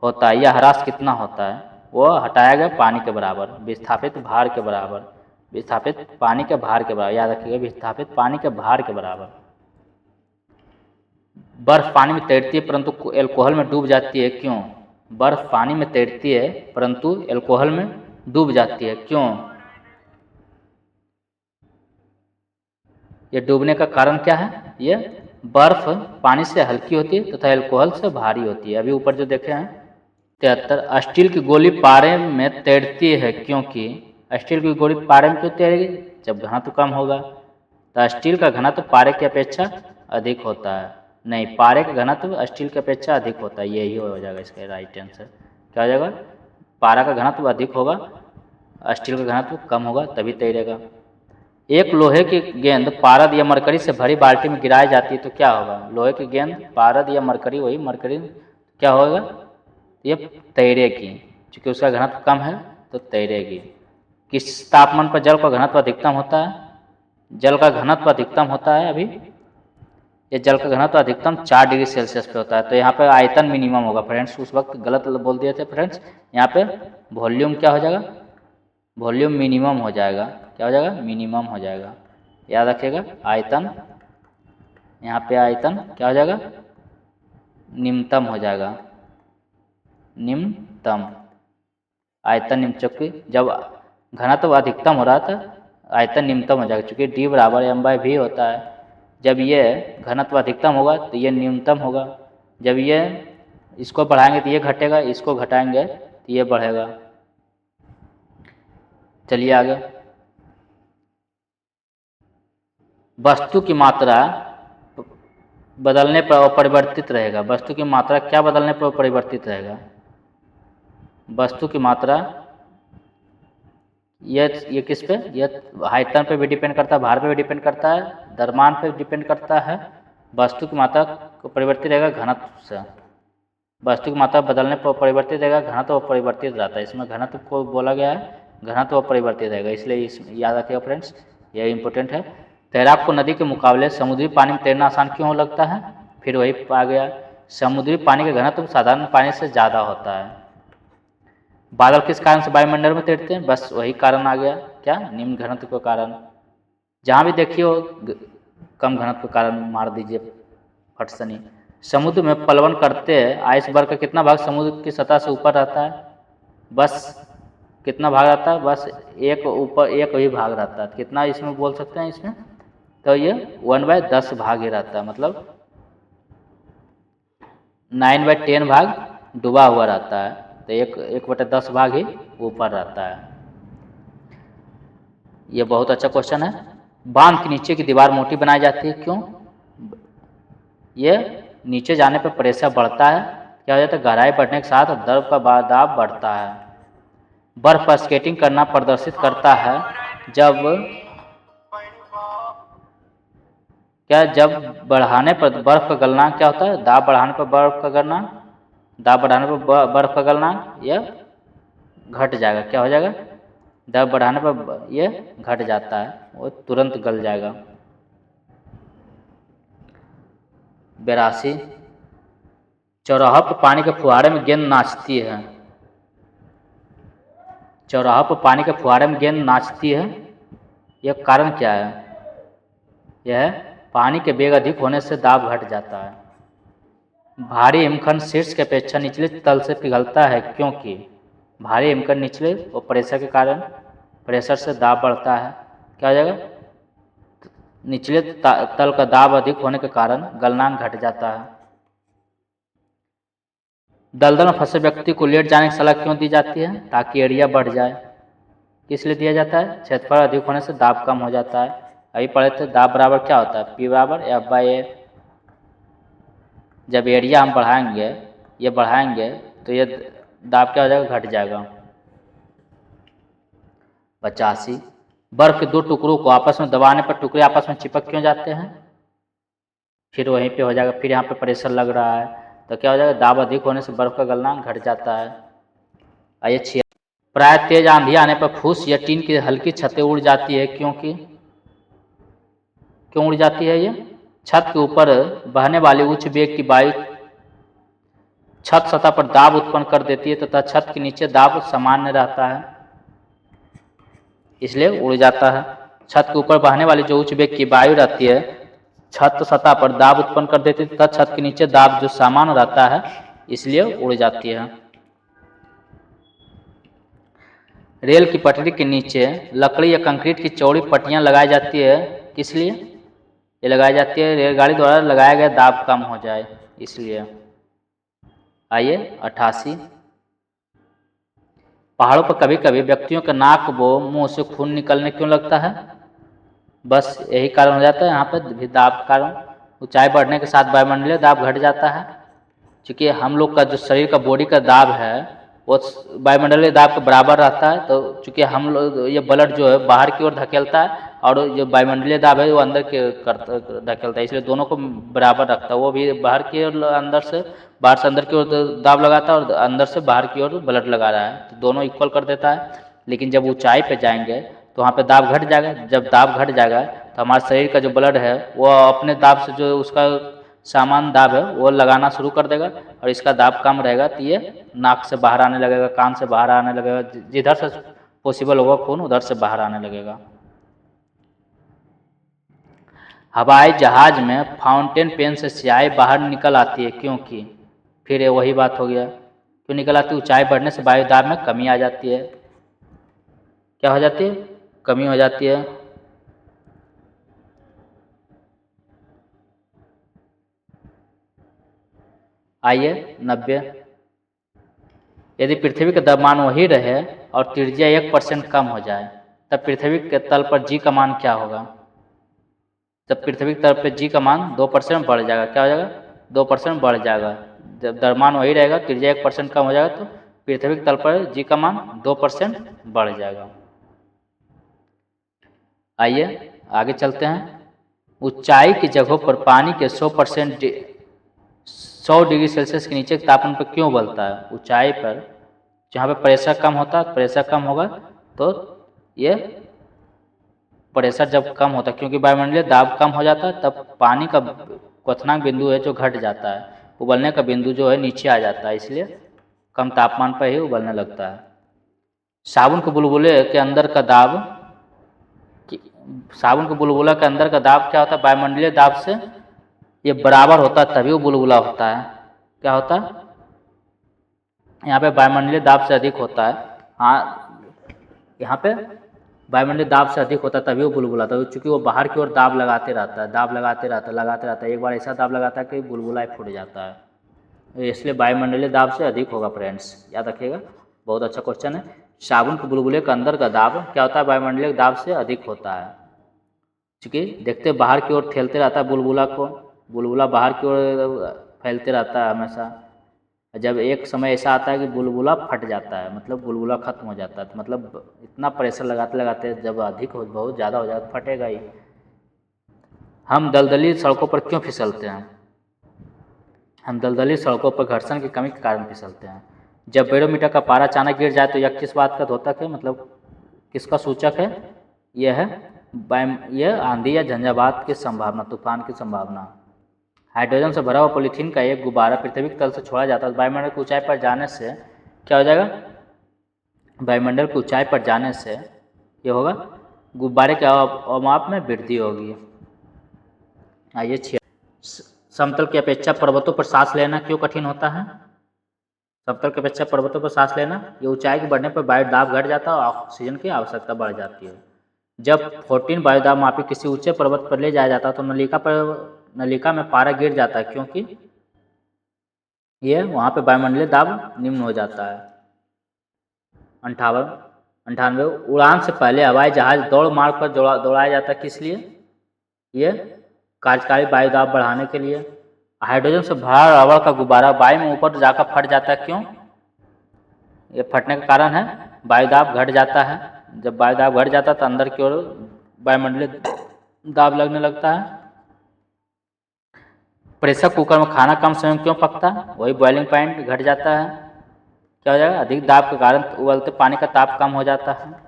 होता है। यह ह्रास कितना होता है? वो हटाया गया पानी के बराबर, विस्थापित भार के बराबर, विस्थापित पानी के भार के बराबर। याद रखिएगा, विस्थापित पानी के भार के बराबर। बर्फ पानी में तैरती है परंतु एल्कोहल में डूब जाती है, क्यों? बर्फ पानी में तैरती है परंतु एल्कोहल में डूब जाती है, क्यों? ये डूबने का कारण क्या है? ये बर्फ पानी से हल्की होती है तथा एल्कोहल से भारी होती है। अभी ऊपर जो देखे हैं 73, स्टील की गोली पारे में तैरती है क्योंकि स्टील की गोली पारे में क्यों तैरेगी? जब घनत्व कम होगा। तो स्टील का घनत्व पारे की अपेक्षा अधिक होता है। नहीं, पारे का घनत्व स्टील की अपेक्षा अधिक होता है, यही हो जाएगा इसका राइट आंसर। क्या हो जाएगा? पारा का घनत्व अधिक होगा, स्टील का घनत्व कम होगा, तभी तैरेगा। एक लोहे की गेंद पारद या मरकरी से भरी बाल्टी में गिराई जाती है तो क्या होगा? लोहे की गेंद पारद या मरकरी, वही मरकरी, क्या होगा? ये तैरेगी, क्योंकि उसका घनत्व कम है तो तैरेगी। किस तापमान पर जल का घनत्व अधिकतम होता है? जल का घनत्व अधिकतम होता है, अभी ये जल का घनत्व अधिकतम 4 डिग्री सेल्सियस पे होता है। तो यहाँ पे आयतन मिनिमम होगा फ्रेंड्स, उस वक्त गलत बोल दिए थे फ्रेंड्स। यहाँ पे वॉल्यूम क्या हो जाएगा? वॉल्यूम मिनिमम हो जाएगा। क्या हो जाएगा? मिनिमम हो जाएगा। याद रखिएगा, आयतन, यहाँ पे आयतन क्या हो जाएगा? निम्नतम हो जाएगा, निम्नतम। आयतन निम्न, चूँकि जब घनत्व अधिकतम हो रहा था आयतन निम्नतम हो जाएगा, क्योंकि डी बराबर m/v होता है। जब ये घनत्व अधिकतम होगा तो ये न्यूनतम होगा। जब ये इसको बढ़ाएंगे तो ये घटेगा, इसको घटाएंगे तो ये बढ़ेगा। चलिए आगे। वस्तु की मात्रा बदलने पर अपरिवर्तित रहेगा। वस्तु की मात्रा क्या बदलने पर परिवर्तित रहेगा? वस्तु की मात्रा ये किस पे? ये आयतन पे भी डिपेंड करता है, भार पे भी डिपेंड करता है, द्रव्यमान पे डिपेंड करता है। वस्तु की मात्रा को परिवर्तित रहेगा घनत्व से। वस्तु की मात्रा बदलने पर परिवर्तित रहेगा, घनत्व परिवर्तित रहता है। इसमें घनत्व को बोला गया है, घनत्व परिवर्तित रहेगा, इसलिए इस याद रखिएगा फ्रेंड्स, यह इंपॉर्टेंट है। तैराक को नदी के मुकाबले समुद्री पानी में तैरना आसान क्यों लगता है? फिर वही आ गया, समुद्री पानी का घनत्व साधारण पानी से ज़्यादा होता है। बादल किस कारण से वायुमंडल में तैरते हैं? बस वही कारण आ गया, क्या? निम्न घनत्व के कारण। जहाँ भी देखिए हो कम घनत्व के कारण मार दीजिए फट सनी। समुद्र में पलवन करते आइसबर्ग का कितना भाग समुद्र की सतह से ऊपर रहता है? बस कितना भाग रहता है? बस एक ऊपर एक ही भाग रहता है। कितना इसमें बोल सकते हैं इसमें? तो ये 1/10 भाग ही रहता है, मतलब 9/10 भाग डूबा हुआ रहता है, तो 1/10 भाग ही ऊपर रहता है। ये बहुत अच्छा क्वेश्चन है। बांध के नीचे की दीवार मोटी बनाई जाती है, क्यों? ये नीचे जाने पर प्रेशर बढ़ता है, क्या हो जाता है? गहराई बढ़ने के साथ द्रव का दाब बढ़ता है। बर्फ पर स्केटिंग करना प्रदर्शित करता है जब क्या जब बढ़ाने पर बर्फ़ का गलनांक क्या होता है, दाब बढ़ाने पर बर्फ़ का गलनांक, दाब बढ़ाने पर बर्फ़ का गलनांक यह घट जाएगा। क्या हो जाएगा, दाब बढ़ाने पर ये घट जाता है, वो तुरंत गल जाएगा। 82, चौराहा पर पानी के फुहारे में गेंद नाचती है। चौराहा पर पानी के फुहारे में गेंद नाचती है, यह कारण क्या है? यह पानी के वेग अधिक होने से दाब घट जाता है। भारी हिमखंड शीर्ष की अपेक्षा निचले तल से पिघलता है, क्योंकि भारी हिमखंड निचले और प्रेशर के कारण प्रेशर से दाब बढ़ता है। क्या हो जाएगा, निचले तल का दाब अधिक होने के कारण गलनांक घट जाता है। दलदल में फंसे व्यक्ति को लेट जाने की सलाह क्यों दी जाती है? ताकि एरिया बढ़ जाए। किस लिए दिया जाता है? क्षेत्रफल अधिक होने से दाब कम हो जाता है। अभी पढ़े थे दाब बराबर क्या होता है, P बराबर F/A। जब एरिया हम बढ़ाएंगे, ये बढ़ाएंगे तो ये दाब क्या हो जाएगा, घट जाएगा। 85, बर्फ के दो टुकड़ों को आपस में दबाने पर टुकड़े आपस में चिपक क्यों जाते हैं? फिर वहीं पे हो जाएगा, फिर यहाँ पे प्रेशर लग रहा है तो क्या हो जाएगा, दाब अधिक होने से बर्फ का गलनांक घट जाता है। आइए 6, प्राय तेज आंधी आने पर फूस या टीन की हल्की छतें उड़ जाती है, क्योंकि क्यों उड़ जाती है? ये छत के ऊपर बहने वाली उच्च वेग की वायु छत सतह पर दाब उत्पन्न कर देती है तथा छत के नीचे दाब सामान्य रहता है, इसलिए उड़ जाता है। छत के ऊपर बहने वाली जो उच्च वेग की वायु रहती है छत सतह पर दाब उत्पन्न कर देती है तथा छत के नीचे दाब जो सामान्य रहता है, इसलिए उड़ जाती है। रेल की पटरी के नीचे लकड़ी या कंक्रीट की चौड़ी पट्टियां लगाई जाती है, किस लिए? ये लगाई जाती है रेलगाड़ी द्वारा लगाया गया दाब कम हो जाए, इसलिए। आइए 88, पहाड़ों पर कभी कभी व्यक्तियों के नाक व मुंह से खून निकलने क्यों लगता है? बस यही कारण हो जाता है, यहाँ पर भी दाब के कारण ऊंचाई बढ़ने के साथ वायुमंडलीय दाब घट जाता है। क्योंकि हम लोग का जो शरीर का बॉडी का दाब है वो वायुमंडलीय दाब के बराबर रहता है, तो चूँकि हम लोग ये ब्लड जो है बाहर की ओर धकेलता है और जो वायुमंडलीय दाब है वो अंदर के धकेलता है, इसलिए दोनों को बराबर रखता है। वो भी बाहर की ओर अंदर से बाहर से अंदर की ओर दाब लगाता है और अंदर से बाहर की ओर ब्लड लगा रहा है, तो दोनों इक्वल कर देता है। लेकिन जब ऊंचाई पे जाएंगे तो वहाँ पे दाब घट जाएगा। जब दाब घट जाएगा तो हमारे शरीर का जो ब्लड है वो अपने दाब से जो उसका सामान्य दाब है वो लगाना शुरू कर देगा और इसका दाब कम रहेगा तो ये नाक से बाहर आने लगेगा, कान से बाहर आने लगेगा, जिधर से पॉसिबल होगा खून उधर से बाहर आने लगेगा। हवाई जहाज में फाउंटेन पेन से स्याही बाहर निकल आती है, क्योंकि फिर ये वही बात हो गया, क्यों निकल आती है? ऊंचाई बढ़ने से वायु दाब में कमी आ जाती है। क्या हो जाती है? कमी हो जाती है। आइए 90, यदि पृथ्वी का द्रव्यमान वही रहे और त्रिज्या 1% कम हो जाए तब पृथ्वी के तल पर जी का मान क्या होगा? जब पृथ्वी के तल पर जी का मान 2% बढ़ जाएगा। क्या हो जाएगा? 2% बढ़ जाएगा। जब द्रव्यमान वही रहेगा, त्रिज्या 1% कम हो जाएगा तो पृथ्वी के तल पर जी का मान 2% बढ़ जाएगा। आइए आगे चलते हैं। ऊंचाई की जगहों पर पानी के 100 डिग्री सेल्सियस के नीचे के तापमान पर क्यों उबलता है? ऊंचाई पर जहाँ पे प्रेशर कम होता है, प्रेशर कम होगा तो ये प्रेशर जब कम होता है, क्योंकि वायुमंडलीय दाब कम हो जाता है तब पानी का क्वथनांक बिंदु है जो घट जाता है, उबलने का बिंदु जो है नीचे आ जाता है, इसलिए कम तापमान पर ही उबलने लगता है। साबुन के बुलबुले के अंदर का दाब, साबुन के बुलबुला के अंदर का दाब क्या होता है? वायुमंडलीय दाब से ये बराबर होता है तभी वो बुलबुला होता है। क्या होता है? यहाँ पे वायुमंडलीय दाब से अधिक होता है। हाँ, यहाँ पे वायुमंडलीय दाब से अधिक होता है तभी वो बुलबुला होता है, क्योंकि वो बाहर की ओर दाब लगाते रहता है, दाब लगाते रहता है। एक बार ऐसा दाब लगाता है कि बुलबुला फूट जाता है, इसलिए वायुमंडलीय दाब से अधिक होगा। फ्रेंड्स याद रखिएगा, बहुत अच्छा क्वेश्चन है। साबुन के बुलबुले के अंदर का दाब क्या होता है? वायुमंडलीय दाब से अधिक होता है, क्योंकि देखते बाहर की ओर ठेलते रहता है बुलबुला को, बुलबुला बाहर की ओर फैलते रहता है हमेशा। जब एक समय ऐसा आता है कि बुलबुला फट जाता है, मतलब बुलबुला खत्म हो जाता है, तो मतलब इतना प्रेशर लगाते लगाते जब अधिक हो, बहुत ज़्यादा हो जाए तो फटेगा ही। हम दलदली सड़कों पर क्यों फिसलते हैं? हम दलदली सड़कों पर घर्षण की कमी के कारण फिसलते हैं। जब बैरोमीटर का पारा अचानक गिर जाए तो यह किस बात का द्योतक है, मतलब किसका सूचक है? यह है यह आंधी या झंझावात की संभावना, तूफान की संभावना। हाइड्रोजन से भरा हुआ पॉलीथीन का एक गुब्बारा पृथ्वी के तल से छोड़ा जाता है, वायुमंडल की ऊंचाई पर जाने से क्या हो जाएगा? वायुमंडल की ऊंचाई पर जाने से ये होगा, गुब्बारे के अवमाप में वृद्धि होगी। आइए, समतल की अपेक्षा पर्वतों पर सांस लेना क्यों कठिन होता है? समतल की अपेक्षा पर्वतों पर सांस लेना, ये ऊंचाई के बढ़ने पर वायु दाब घट जाता है और ऑक्सीजन की आवश्यकता बढ़ जाती है। जब 14 वायु दाब मापी किसी ऊंचे पर्वत पर ले जाया जाता है तो नलिका में पारा गिर जाता है, क्योंकि ये वहाँ पे वायुमंडलीय दाब निम्न हो जाता है। 98 उड़ान से पहले हवाई जहाज दौड़ मार्ग पर दौड़ाया जाता है, किस लिए? ये कार्यकारी वायु दाब बढ़ाने के लिए। हाइड्रोजन से भरा रबड़ का गुब्बारा वायु में ऊपर जाकर फट जाता है, क्यों? ये फटने का कारण है वायु दाब घट जाता है। जब वायु दाब घट जाता है तो अंदर की ओर वायुमंडलीय दाब लगने लगता है। प्रेशर कुकर में खाना कम समय में क्यों पकता है? वही बॉइलिंग पॉइंट घट जाता है। क्या हो जाएगा? अधिक दाब के कारण उबलते पानी का ताप कम हो जाता है।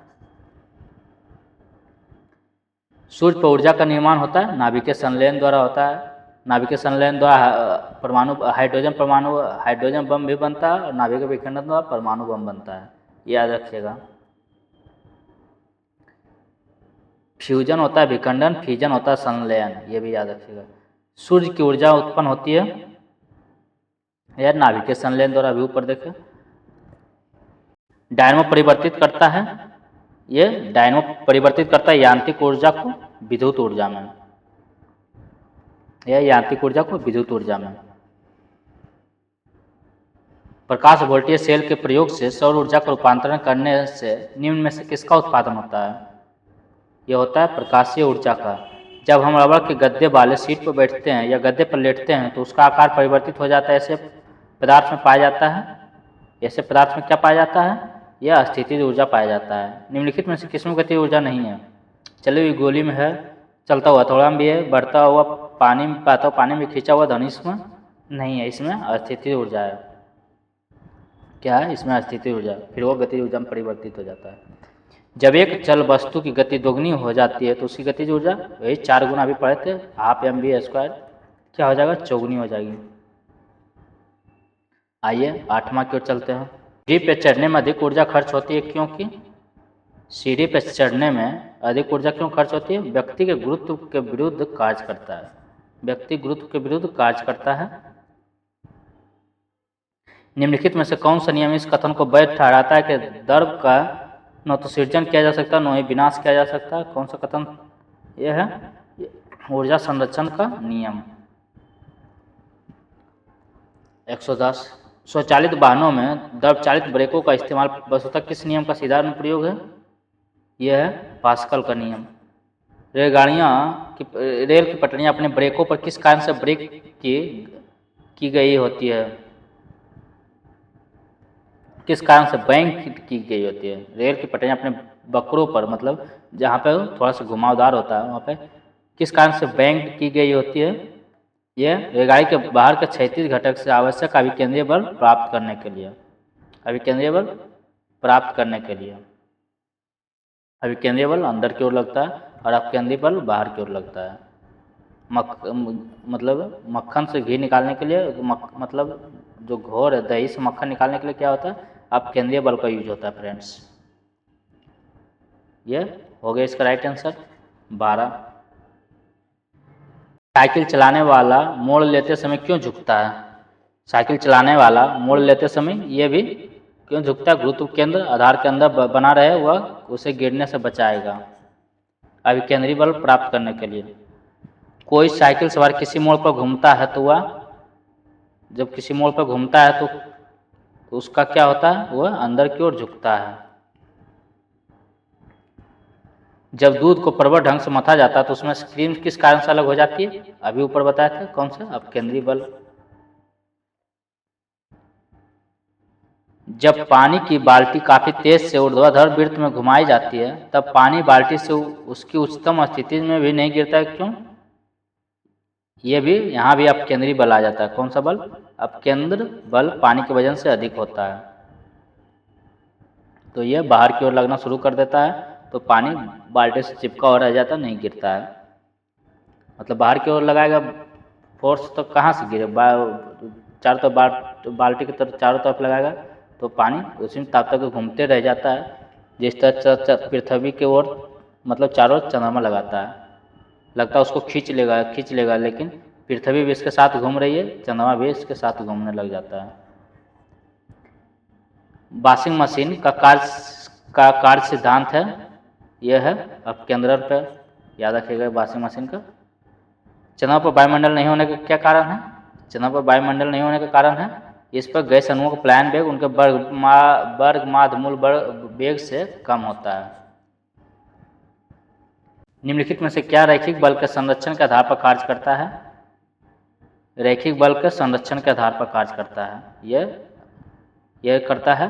सूर्य पर ऊर्जा का निर्माण होता है, नाभिकीय संलयन द्वारा होता है। नाभिकीय संलयन द्वारा हाइड्रोजन बम भी बनता है और नाभिकीय विखंडन द्वारा परमाणु बम बनता है, याद रखिएगा। फ्यूजन होता है विखंडन, फिजन होता है संलयन, ये भी याद रखिएगा। सूर्य की ऊर्जा उत्पन्न होती है यार नाभिकीय संलयन द्वारा, अभी ऊपर देखें। डायनमो परिवर्तित करता है, ये डायनमो परिवर्तित करता है यांत्रिक ऊर्जा को विद्युत ऊर्जा में, यह यांत्रिक ऊर्जा को विद्युत ऊर्जा में। प्रकाश वोल्टेज सेल के प्रयोग से सौर ऊर्जा का रूपांतरण करने से निम्न में से किसका उत्पादन होता है? यह होता है प्रकाशीय ऊर्जा का। जब हम रबड़ के गद्दे वाले सीट पर बैठते हैं या गद्दे पर लेटते हैं तो उसका आकार परिवर्तित हो जाता है, ऐसे पदार्थ में पाया जाता है। ऐसे पदार्थ में क्या पाया जाता है? यह स्थितिज ऊर्जा पाया जाता है। निम्नलिखित में से किसमें गतिज ऊर्जा नहीं है? चली हुई गोली में है, चलता हुआ हथौड़ा में भी है, बढ़ता हुआ पानी में, बहता हुआ पानी में खींचा हुआ धनुष इसमें नहीं है, इसमें अस्थितिज ऊर्जा है। क्या है? इसमें अस्थितिज ऊर्जा, फिर वो गतिज ऊर्जा में परिवर्तित हो जाता है। जब एक चल वस्तु की गति दोगुनी हो जाती है तो उसकी गतिज ऊर्जा वही 4 गुना अभी पढ़े थे, हाफ mv² क्या हो जाएगा? चौगुनी हो जाएगी। आइए 8वां की ओर चलते हैं। सीढ़ी पे चढ़ने में अधिक ऊर्जा खर्च होती है, क्योंकि सीढ़ी पे चढ़ने में अधिक ऊर्जा क्यों खर्च होती है? व्यक्ति के गुरुत्व के विरुद्ध कार्य करता है। व्यक्ति गुरुत्व के विरुद्ध कार्य करता है। निम्नलिखित में से कौन सा नियम इस कथन को वैध ठहराता है कि द्रव्य का न तो सृजन किया जा सकता न ही विनाश किया जा सकता? कौन सा कथन यह है? ऊर्जा संरक्षण का नियम। 110 स्वचालित वाहनों में द्रव चालित ब्रेकों का इस्तेमाल वस्तुतः किस नियम का सीधा अनुप्रयोग है? यह है पास्कल का नियम। रेल की पटरियां अपने ब्रेकों पर किस कारण से ब्रेक की गई होती है? किस कारण से बैंक की गई होती है? रेल की पटरियां अपने बकरों पर, मतलब जहाँ पे थोड़ा सा घुमावदार होता है वहाँ पे किस कारण से बैंक की गई होती है? यह रेलगाड़ी के बाहर के क्षैतिज घटक से आवश्यक अभिकेंद्रीय बल प्राप्त करने के लिए। अभिकेंद्रीय बल प्राप्त करने के लिए अभिकेंद्रीय बल अंदर की ओर लगता है और अपकेंद्रीय बल बाहर की ओर लगता है। मतलब मक्खन से घी निकालने के लिए, मतलब जो घोर है दही से मक्खन निकालने के लिए क्या होता है? अपकेंद्रीय बल का यूज होता है फ्रेंड्स। ये हो गया इसका राइट आंसर। 12 साइकिल चलाने वाला मोड़ लेते समय क्यों झुकता है? साइकिल चलाने वाला मोड़ लेते समय ये भी क्यों झुकता है? गुरुत्व केंद्र आधार के अंदर बना रहे, वह उसे गिरने से बचाएगा। अभिकेंद्रीय बल प्राप्त करने के लिए। कोई साइकिल सवार किसी मोड़ पर घूमता है तो वह, जब किसी मोड़ पर घूमता है तो उसका क्या होता है? वह अंदर की ओर झुकता है। जब दूध को प्रबल ढंग से मथा जाता है तो उसमें क्रीम किस कारण से अलग हो जाती है? अभी ऊपर बताया था, कौन सा? अपकेंद्रीय बल। जब पानी की बाल्टी काफी तेज से ऊर्ध्वाधर वृत्त में घुमाई जाती है तब पानी बाल्टी से उसकी उच्चतम स्थिति में भी नहीं गिरता है, क्यों? ये भी यहाँ भी अपकेंद्री बल आ जाता है। कौन सा बल? अपकेंद्र बल पानी के वजन से अधिक होता है, तो ये बाहर की ओर लगना शुरू कर देता है, तो पानी बाल्टी से चिपका हुआ रह जाता है, नहीं गिरता है। मतलब बाहर की ओर लगाएगा फोर्स तो कहाँ से गिरे? चारों तरफ बाल्टी की तरफ चारों तरफ लगाएगा तो पानी उसी में तब तक घूमते रह जाता है जिस तरह पृथ्वी की ओर, मतलब चारों ओर चंद्रमा लगाता है, लगता है उसको खींच लेगा, लेकिन पृथ्वी भी इसके साथ घूम रही है, चंद्रमा भी इसके साथ घूमने लग जाता है। वॉशिंग मशीन का कार्य सिद्धांत है, यह है अपकेंद्रण पर, याद रखिएगा वॉशिंग मशीन का। चंद्रमा पर वायुमंडल नहीं होने का क्या कारण है? चंद्रमा पर वायुमंडल नहीं होने का कारण है, इस पर गैस अणुओं का पलायन वेग उनके वर्ग माध्य मूल वेग से कम होता है। निम्नलिखित में से क्या रैखिक बल के संरक्षण के आधार पर कार्य करता है? रैखिक बल के संरक्षण के आधार पर कार्य करता है, यह करता है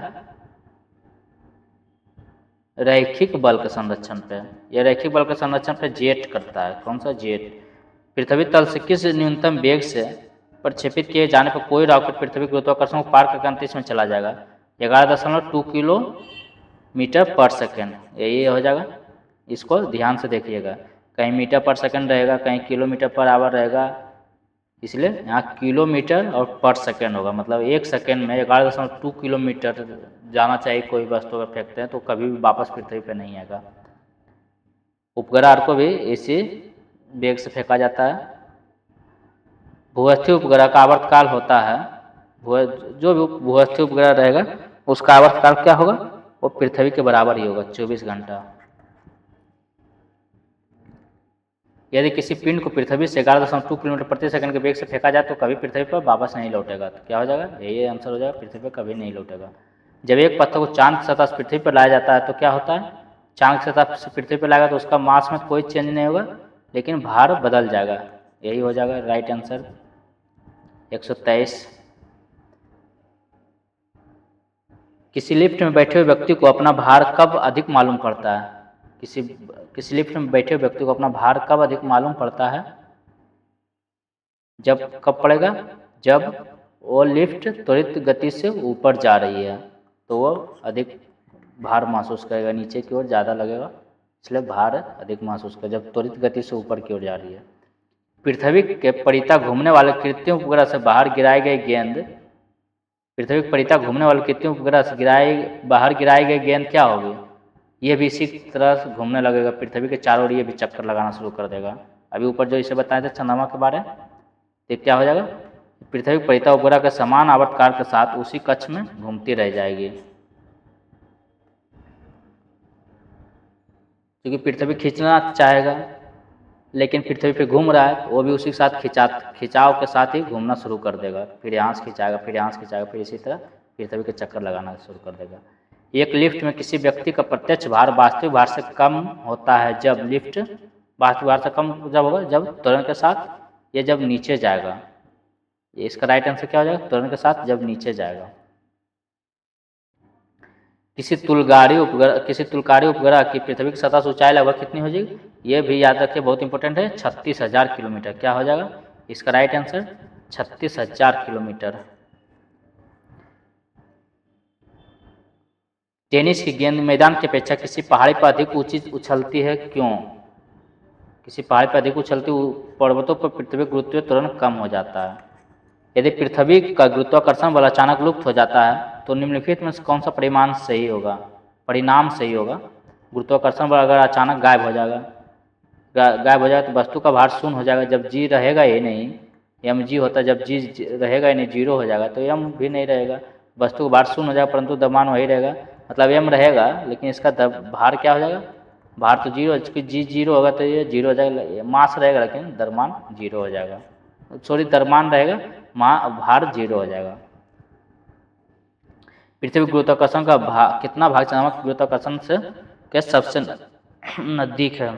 रैखिक बल के संरक्षण पे। यह रैखिक बल के संरक्षण पे जेट करता है। कौन सा? जेट। पृथ्वी तल से किस न्यूनतम वेग से प्रक्षेपित किए जाने पर कोई रॉकेट पृथ्वी गुरुत्वाकर्षण को पार करके अंतरिक्ष में चला जाएगा? 11.2 किलोमीटर पर सेकेंड, यही हो जाएगा। इसको ध्यान से देखिएगा, कहीं मीटर पर सेकेंड रहेगा, कहीं किलोमीटर पर आवर रहेगा, इसलिए यहाँ किलोमीटर और पर सेकेंड होगा। मतलब एक सेकेंड में 11.2 किलोमीटर जाना चाहिए कोई वस्तु अगर फेंकते हैं तो कभी भी वापस पृथ्वी पर नहीं आएगा। उपग्रह को भी इसी वेग से फेंका जाता है। भूस्थी उपग्रह का आवर्तकाल होता है, जो भी भूस्थी उपग्रह रहेगा उसका आवर्तकाल क्या होगा? वो पृथ्वी के बराबर ही होगा, 24 घंटा। यदि किसी पिंड को पृथ्वी से 11.2 किलोमीटर प्रति सेकंड के वेग से फेंका जाए तो कभी पृथ्वी पर वापस नहीं लौटेगा। तो क्या हो जाएगा? यही आंसर हो जाएगा, पृथ्वी पर कभी नहीं लौटेगा। जब एक पत्थर को चांद की सतह से पृथ्वी पर लाया जाता है तो क्या होता है? चांद की सतह से पृथ्वी पर लाएगा तो उसका मास में कोई चेंज नहीं होगा, लेकिन भार बदल जाएगा। यही हो जाएगा राइट आंसर 123। किसी लिफ्ट में बैठे हुए व्यक्ति को अपना भार कब अधिक मालूम पड़ता है? किसी लिफ्ट में बैठे हुए व्यक्ति को अपना भार कब अधिक मालूम पड़ता है? कब पड़ेगा? जब वो लिफ्ट त्वरित गति से ऊपर जा रही है तो वो अधिक भार महसूस करेगा, नीचे की ओर ज़्यादा लगेगा, इसलिए भार अधिक महसूस करेगा जब त्वरित गति से ऊपर की ओर जा रही है। पृथ्वी के परिता घूमने वाले कृत्रिम उपग्रह से बाहर गिराई गई गेंद, पृथ्वी के परिता घूमने वाले कृत्रिम उपग्रह से बाहर गिराई गई गेंद क्या होगी? ये भी इसी तरह से घूमने लगेगा, पृथ्वी के चारों ओर ये भी चक्कर लगाना शुरू कर देगा। अभी ऊपर जो इसे बताए थे चंद्रमा के बारे में, तो क्या हो जाएगा? पृथ्वी के परिता उपग्रह के समान आवर्तकाल के साथ उसी कक्ष में घूमती रह जाएगी, क्योंकि पृथ्वी खींचना चाहेगा लेकिन पृथ्वी पे घूम रहा है तो वो भी उसी के साथ खिंचाव के साथ ही घूमना शुरू कर देगा, फिर यहाँ से खिंचाएगा, फिर यहाँ से खिंचाएगा, फिर इसी तरह पृथ्वी के चक्कर लगाना शुरू कर देगा। एक लिफ्ट में किसी व्यक्ति का प्रत्यक्ष भार वास्तविक भार से कम होता है जब लिफ्ट वास्तविक भार से कम जब होगा जब त्वरण के साथ ये जब नीचे जाएगा। ये इसका राइट आंसर क्या हो जाएगा? त्वरण के साथ जब नीचे जाएगा। किसी तुलकारी उपग्रह की पृथ्वी की सतह से ऊंचाई लगभग कितनी हो जाएगी? ये भी याद रखिए, बहुत इंपॉर्टेंट है, 36,000 किलोमीटर। क्या हो जाएगा इसका राइट आंसर? 36,000 किलोमीटर। टेनिस की गेंद मैदान की अपेक्षा किसी पहाड़ी पर अधिक ऊंची उछलती है, क्यों? किसी पहाड़ी पर अधिक उछलती पर्वतों पर पृथ्वी गुरुत्वीय त्वरण कम हो जाता है। यदि पृथ्वी का गुरुत्वाकर्षण बल अचानक लुप्त हो जाता है तो निम्नलिखित में से कौन सा परिणाम सही होगा? गुरुत्वाकर्षण बल अगर अचानक गायब हो जाएगा तो वस्तु का भार शून्य हो जाएगा। जब जी रहेगा ही नहीं, एम जी होता है, जब जी रहेगा ही नहीं, जीरो हो जाएगा, तो एम भी नहीं रहेगा, वस्तु का भार शून्य हो जाएगा, परंतु द्रव्यमान वही रहेगा। मतलब एम रहेगा लेकिन इसका भार क्या हो जाएगा? भार तो जीरो, जी जीरो होगा तो ये जीरो हो जाएगा, मास रहेगा लेकिन द्रव्यमान जीरो हो जाएगा, सॉरी द्रव्यमान रहेगा, भार जीरो हो जाएगा। पृथ्वी गुरुत्वाकर्षण का कितना भाग चंद्रमा के गुरुत्वाकर्षण से के सबसे नजदीक है?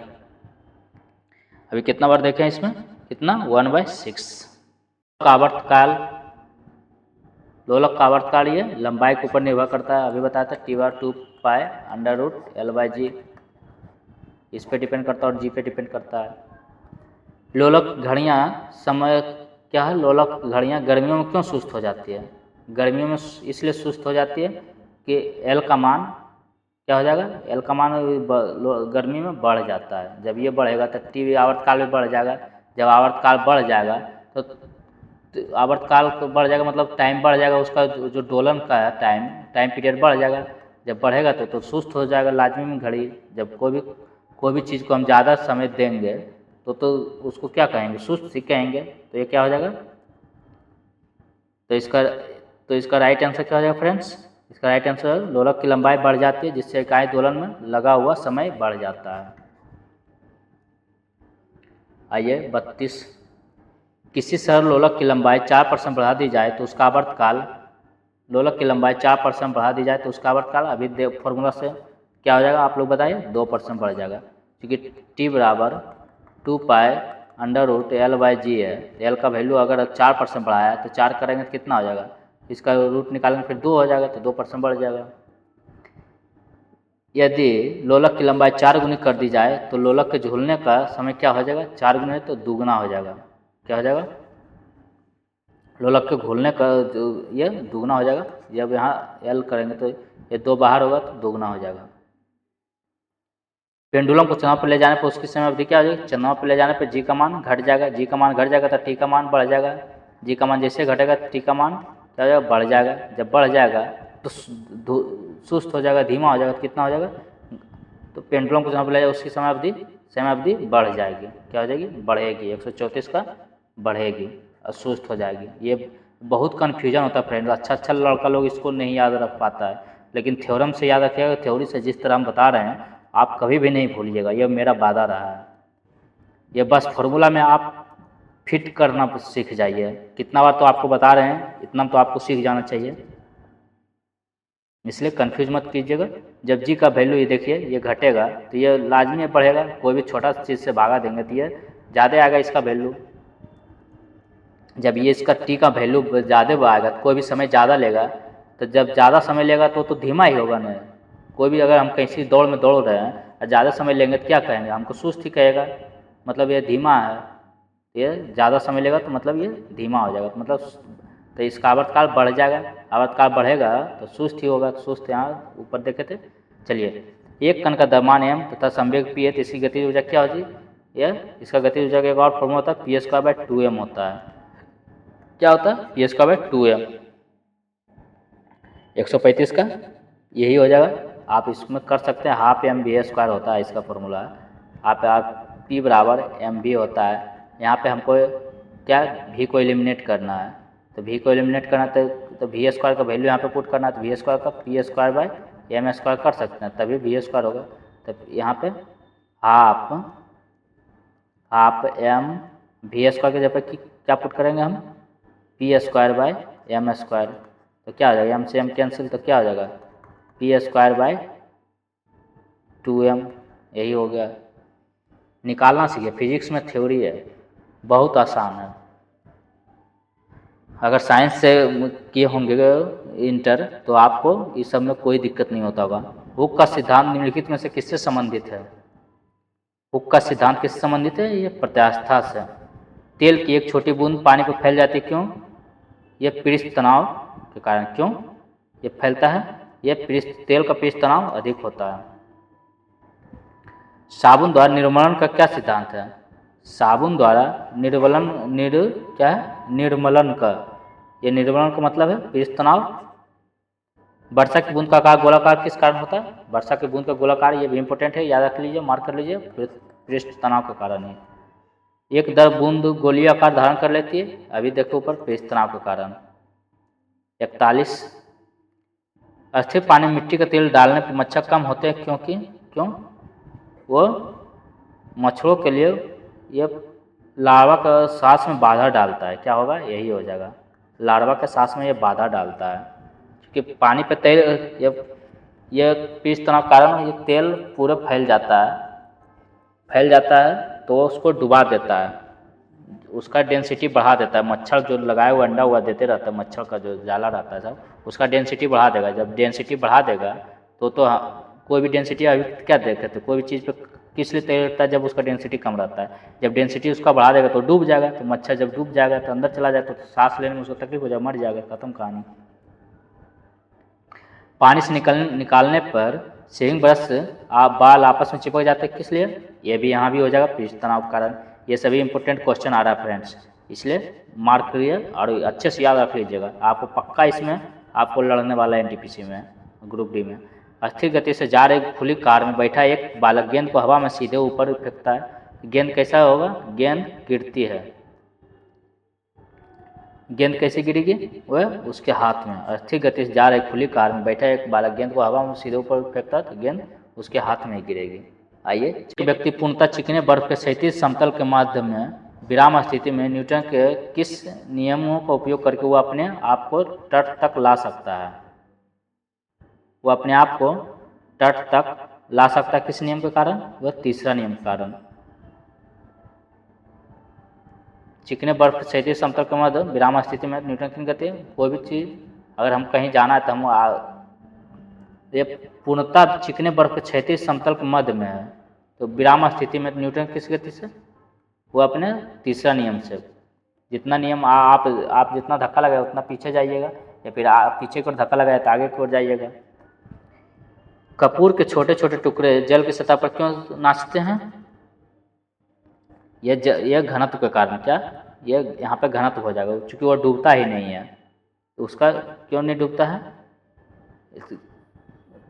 अभी कितना बार देखें इसमें, कितना? 1/6। आवर्तकाल, लोलक का आवर्तकाल ये लंबाई के ऊपर निर्भर करता है। अभी बताया था T/2 पाई √L/G, इस पे डिपेंड करता है और जी पे डिपेंड करता है। लोलक घड़ियाँ समय क्या है, लोलक घड़ियाँ गर्मियों में क्यों सुस्त हो जाती है? गर्मियों में इसलिए सुस्त हो जाती है कि एल का मान क्या हो जाएगा, एल का मान गर्मी में बढ़ जाता है। जब ये बढ़ेगा तो टी भी आवर्तकाल भी बढ़ जाएगा। जब आवर्तकाल बढ़ जाएगा तो आवर्तकाल बढ़ जाएगा मतलब टाइम बढ़ जाएगा, उसका जो डोलन का है टाइम पीरियड बढ़ जाएगा। जब बढ़ेगा तो सुस्त हो जाएगा लाजमी में घड़ी। जब कोई भी चीज़ को हम ज़्यादा समय देंगे तो उसको क्या कहेंगे, सुस्त ही कहेंगे। तो ये क्या हो जाएगा, तो इसका राइट आंसर क्या हो जाएगा फ्रेंड्स? इसका राइट आंसर लोलक की लंबाई बढ़ जाती है जिससे इकाई दोलन में लगा हुआ समय बढ़ जाता है। आइए 32, किसी सरल लोलक की लंबाई 4% बढ़ा दी जाए तो उसका आवर्तकाल, लोलक की लंबाई 4% बढ़ा दी जाए तो उसका आवर्तकाल अभी फॉर्मूला से क्या हो जाएगा आप लोग बताइए, 2% बढ़ जाएगा। क्योंकि टी बराबर 2π√L/g है। एल का वैल्यू अगर 4% बढ़ाया है तो 4 करेंगे तो कितना हो जाएगा, इसका रूट निकालेंगे फिर 2 हो जाएगा तो 2% बढ़ जाएगा। यदि लोलक की लंबाई 4 गुनी कर दी जाए तो लोलक के झूलने का समय क्या हो जाएगा, 4 गुना है तो दुगना हो जाएगा। क्या हो जाएगा, लोलक के घूलने का ये दुगना हो जाएगा। जब यहाँ एल करेंगे तो ये 2 बाहर होगा तो दुगना हो जाएगा। पेंडुलम को चंद्रमा पर ले जाने पर उसकी समय अवधि क्या हो जाएगी, चंद्रमा पर ले जाने पर जी का मान घट जाएगा। जी का मान घट जाएगा तो टी का मान बढ़ जाएगा। जी का मान जैसे घटेगा टी का मान क्या हो जाएगा, बढ़ जाएगा। जब बढ़ जाएगा तो सुस्त हो जाएगा, धीमा हो जाएगा तो कितना हो जाएगा, तो पेंडुलम को चंद्रमा पर ले जाएगा उसकी समय अवधि बढ़ जाएगी। क्या हो जाएगी, बढ़ेगी। 134 का बढ़ेगी और सुस्त हो जाएगी। ये बहुत कन्फ्यूजन होता है फ्रेंड, अच्छा लड़का लोग इसको नहीं याद रख पाता है, लेकिन थ्योरम से याद रखिएगा। थ्योरी से जिस तरह हम बता रहे हैं आप कभी भी नहीं भूलिएगा, ये मेरा वादा रहा है। ये बस फॉर्मूला में आप फिट करना सीख जाइए। कितना बार तो आपको बता रहे हैं, इतना तो आपको सीख जाना चाहिए, इसलिए कंफ्यूज मत कीजिएगा। जब जी का वैल्यू ये देखिए ये घटेगा तो ये लाजमी बढ़ेगा। कोई भी छोटा चीज़ से भागा देंगे तो ये ज़्यादा आएगा इसका वैल्यू। जब ये इसका टी का वैल्यू ज़्यादा आएगा तो कोई भी समय ज़्यादा लेगा, तो जब ज़्यादा समय लेगा तो धीमा ही होगा ना। कोई भी अगर हम किसी दौड़ में दौड़ रहे हैं और ज़्यादा समय लेंगे तो क्या कहेंगे, हमको सुस्त ही कहेगा, मतलब ये धीमा है। ये ज़्यादा समय लेगा तो मतलब ये धीमा हो जाएगा, मतलब तो इसका आवर्तकाल बढ़ जाएगा। आवर्तकाल बढ़ेगा तो सुस्त ही होगा। तो सुस्त यहाँ ऊपर देखे थे। चलिए, एक कण का द्रव्यमान m तथा संवेग p है तो इसकी गतिज ऊर्जा क्या होगी, यह इसका गतिज ऊर्जा का एक और फॉर्मूला होता है p²/2m होता है। क्या होता है, p²/2m। 135 का यही हो जाएगा। आप इसमें कर सकते हैं, हाफ mv² होता है इसका फॉर्मूला। आप p बराबर mv होता है। यहाँ पे हमको क्या v को एलिमिनेट करना है, तो v को एलिमिनेट करना तो v² का वैल्यू यहाँ पे पुट करना है। तो v² का p²/m² कर सकते हैं, तभी v² होगा। तो यहाँ पे हाफ m v² के जगह क्या पुट करेंगे हम, p²/m²। तो क्या हो जाएगा, m से m कैंसिल, तो क्या हो जाएगा p²/2m। यही हो गया। निकालना सीखिए, फिजिक्स में थ्योरी है, बहुत आसान है। अगर साइंस से किए होंगे इंटर तो आपको इस सब में कोई दिक्कत नहीं होता होगा। हुक का सिद्धांत निम्नलिखित में से किससे संबंधित है? हुक का सिद्धांत किससे संबंधित है? ये प्रत्यास्था से। तेल की एक छोटी बूंद पानी पर फैल जाती है, क्यों? ये पृष्ठ तनाव के कारण। क्यों ये फैलता है? ये तेल का पृष्ठ तनाव अधिक होता है। साबुन द्वारा निर्मलन का क्या सिद्धांत है? साबुन द्वारा निर्मलन का, ये निर्मलन का मतलब है पृष्ठ तनाव। वर्षा की बूंद का आकार गोलाकार किस कारण होता है? वर्षा की बूंद का गोलाकार, ये भी इंपॉर्टेंट है, याद रख लीजिए, मार्क कर लीजिए, पृष्ठ तनाव के कारण है। एक दर बूंद गोलीय आकार धारण कर लेती है, अभी देखो ऊपर, पृष्ठ तनाव के कारण। 41, अस्थिर पानी में मिट्टी का तेल डालने पर मच्छर कम होते हैं, क्यों? वो मच्छरों के लिए ये लार्वा का सांस में बाधा डालता है। क्या होगा, यही हो जाएगा, लार्वा के सांस में ये बाधा डालता है। क्योंकि पानी पे तेल, ये पृष्ठ तनाव कारण ये तेल पूरा फैल जाता है तो उसको डुबा देता है, उसका डेंसिटी बढ़ा देता है। मच्छर जो लगाए हुआ अंडा हुआ देते रहता है, मच्छर का जो जाला रहता है सब, उसका डेंसिटी बढ़ा देगा। जब डेंसिटी बढ़ा देगा तो कोई भी डेंसिटी, अभी क्या देखे थे, कोई भी चीज़ पे किस लिए तैरता है? जब उसका डेंसिटी कम रहता है। जब डेंसिटी उसका बढ़ा देगा तो डूब जाएगा। तो मच्छर जब डूब जाएगा तो अंदर चला जाए तो सांस लेने में उसको तकलीफ हो जाएगा, मर जाएगा, खत्म कहानी। पानी से निकालने पर शेविंग ब्रश बाल आपस में चिपक जाते हैं, किस लिए? ये भी यहाँ भी हो जाएगा पृष्ठ तनाव के कारण। ये सभी इंपॉर्टेंट क्वेश्चन आ रहा है फ्रेंड्स, इसलिए मार्क करिए और अच्छे से याद रख लीजिएगा। आपको पक्का इसमें आपको लड़ने वाला है एनटीपीसी में, ग्रुप डी में। अस्थिर गति से जा रही खुली कार में बैठा एक बालक गेंद को हवा में सीधे ऊपर फेंकता है। गेंद कैसा होगा? गेंद गिरती है। गेंद कैसे गिरेगी? वह उसके हाथ में। अस्थिर गति से जा रही खुली कार में बैठा एक बालक गेंद को हवा में सीधे ऊपर फेंकता है तो गेंद उसके हाथ में गिरेगी। आइए, व्यक्ति पूर्णतः चिकने बर्फ के क्षैतिज समतल के माध्यम में विराम स्थिति में न्यूटन के किस नियमों का उपयोग करके वो अपने आप को तट तक ला सकता है? वो अपने आप को तट तक ला सकता है किस नियम के कारण? वह तीसरा नियम के कारण। चिकने बर्फ के क्षैतिज समतल के मध्य विराम स्थिति में न्यूटन की गति, कोई भी चीज़ अगर हम कहीं जाना है तो हम ये पूर्णतः चिकने बर्फ के क्षैतिज समतल के मध्य में है तो विराम स्थिति में न्यूटन किस गति से? वो अपने तीसरा नियम से। जितना नियम आप जितना धक्का लगाए उतना पीछे जाइएगा, या फिर आप पीछे की ओर धक्का लगाए तो आगे की ओर जाइएगा। कपूर के छोटे छोटे टुकड़े जल की सतह पर क्यों नाचते हैं? यह घनत्व के कारण। क्या यह यहाँ पे घनत्व हो जाएगा, चूँकि वो डूबता ही नहीं है तो उसका क्यों नहीं डूबता है?